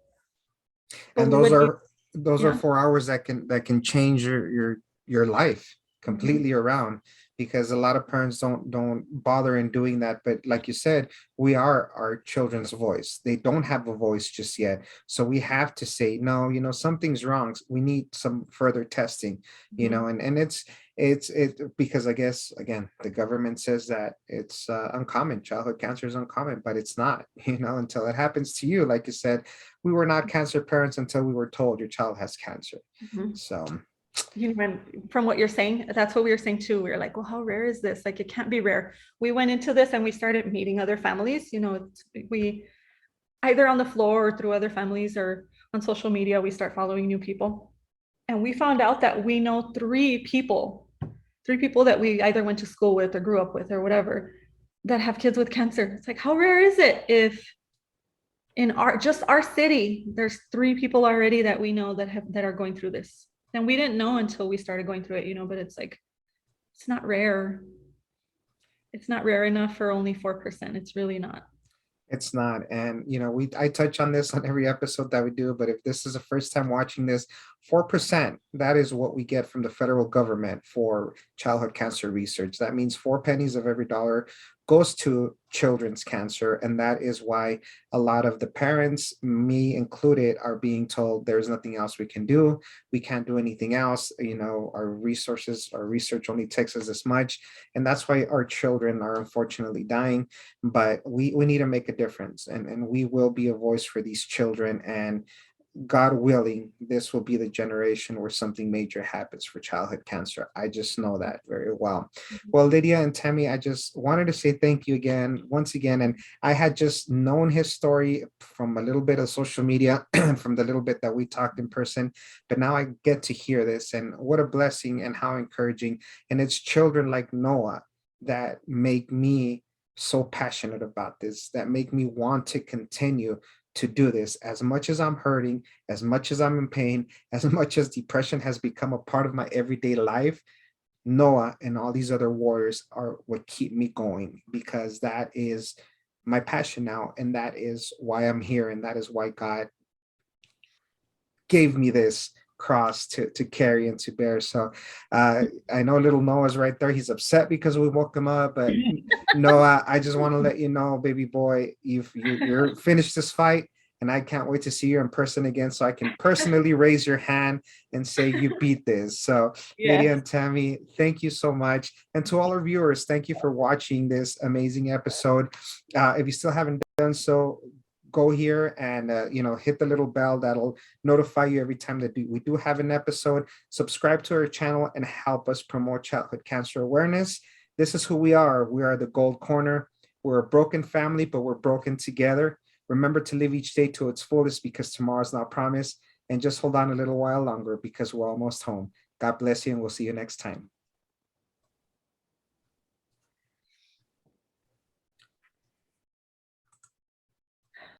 But And when you, those are yeah, 4 hours that can change your life completely around, because a lot of parents don't bother in doing that. But like you said, we are our children's voice. They don't have a voice just yet, so we have to say no, you know, something's wrong, we need some further testing, you know. And it's because I guess again the government says that it's uncommon, childhood cancer is uncommon, but it's not, you know, until it happens to you. Like you said, we were not cancer parents until we were told your child has cancer. Mhm. So You know, and from what you're saying, that's what we were saying too. We were like, well, how rare is this? Like, it can't be rare. We went into this and we started meeting other families. You know, we either on the floor or through other families or on social media, we start following new people. And we found out that we know three people that we either went to school with or grew up with or whatever, that have kids with cancer. It's like, how rare is it if in our city, there's three people already that we know that are going through this. And we didn't know until we started going through it, you know, but it's like, it's not rare. It's not rare enough for only 4%. It's really not. it's not. And you know, I touch on this on every episode that we do, but if this is the first time watching this, 4%, that is what we get from the federal government for childhood cancer research. That means 4 pennies of every dollar goes to children's cancer. And that is why a lot of the parents, me included, are being told there's nothing else we can do. We can't do anything else. You know, our resources, our research only takes us this much. And that's why our children are unfortunately dying. But we need to make a difference, and we will be a voice for these children. And God willing, this will be the generation where something major happens for childhood cancer. I just know that very well. Well, Lydia and Tammy, I just wanted to say thank you again, once again. And I had just known his story from a little bit of social media, from the little bit that we talked in person, but now I get to hear this, and what a blessing and how encouraging. And it's children like Noah that make me so passionate about this, that make me want to continue to do this. As much as I'm hurting, as much as I'm in pain, as much as depression has become a part of my everyday life, Noah and all these other warriors are what keep me going, because that is my passion now. And that is why I'm here. And that is why God gave me this cross to carry and to bear. So I know little Noah's right there. He's upset because we woke him up, but Noah, I just want to let you know, baby boy, you're finished this fight, and I can't wait to see you in person again, so I can personally raise your hand and say you beat this. So Lydia Yes. and Tammy, thank you so much. And to all our viewers, thank you for watching this amazing episode. If you still haven't done so, go here and you know, hit the little bell that'll notify you every time that we do have an episode. Subscribe to our channel and help us promote childhood cancer awareness. This is who we are. We are the Gold Corner. We're a broken family, but we're broken together. Remember to live each day to its fullest, because tomorrow's not promised. And just hold on a little while longer, because we're almost home. God bless you, and we'll see you next time.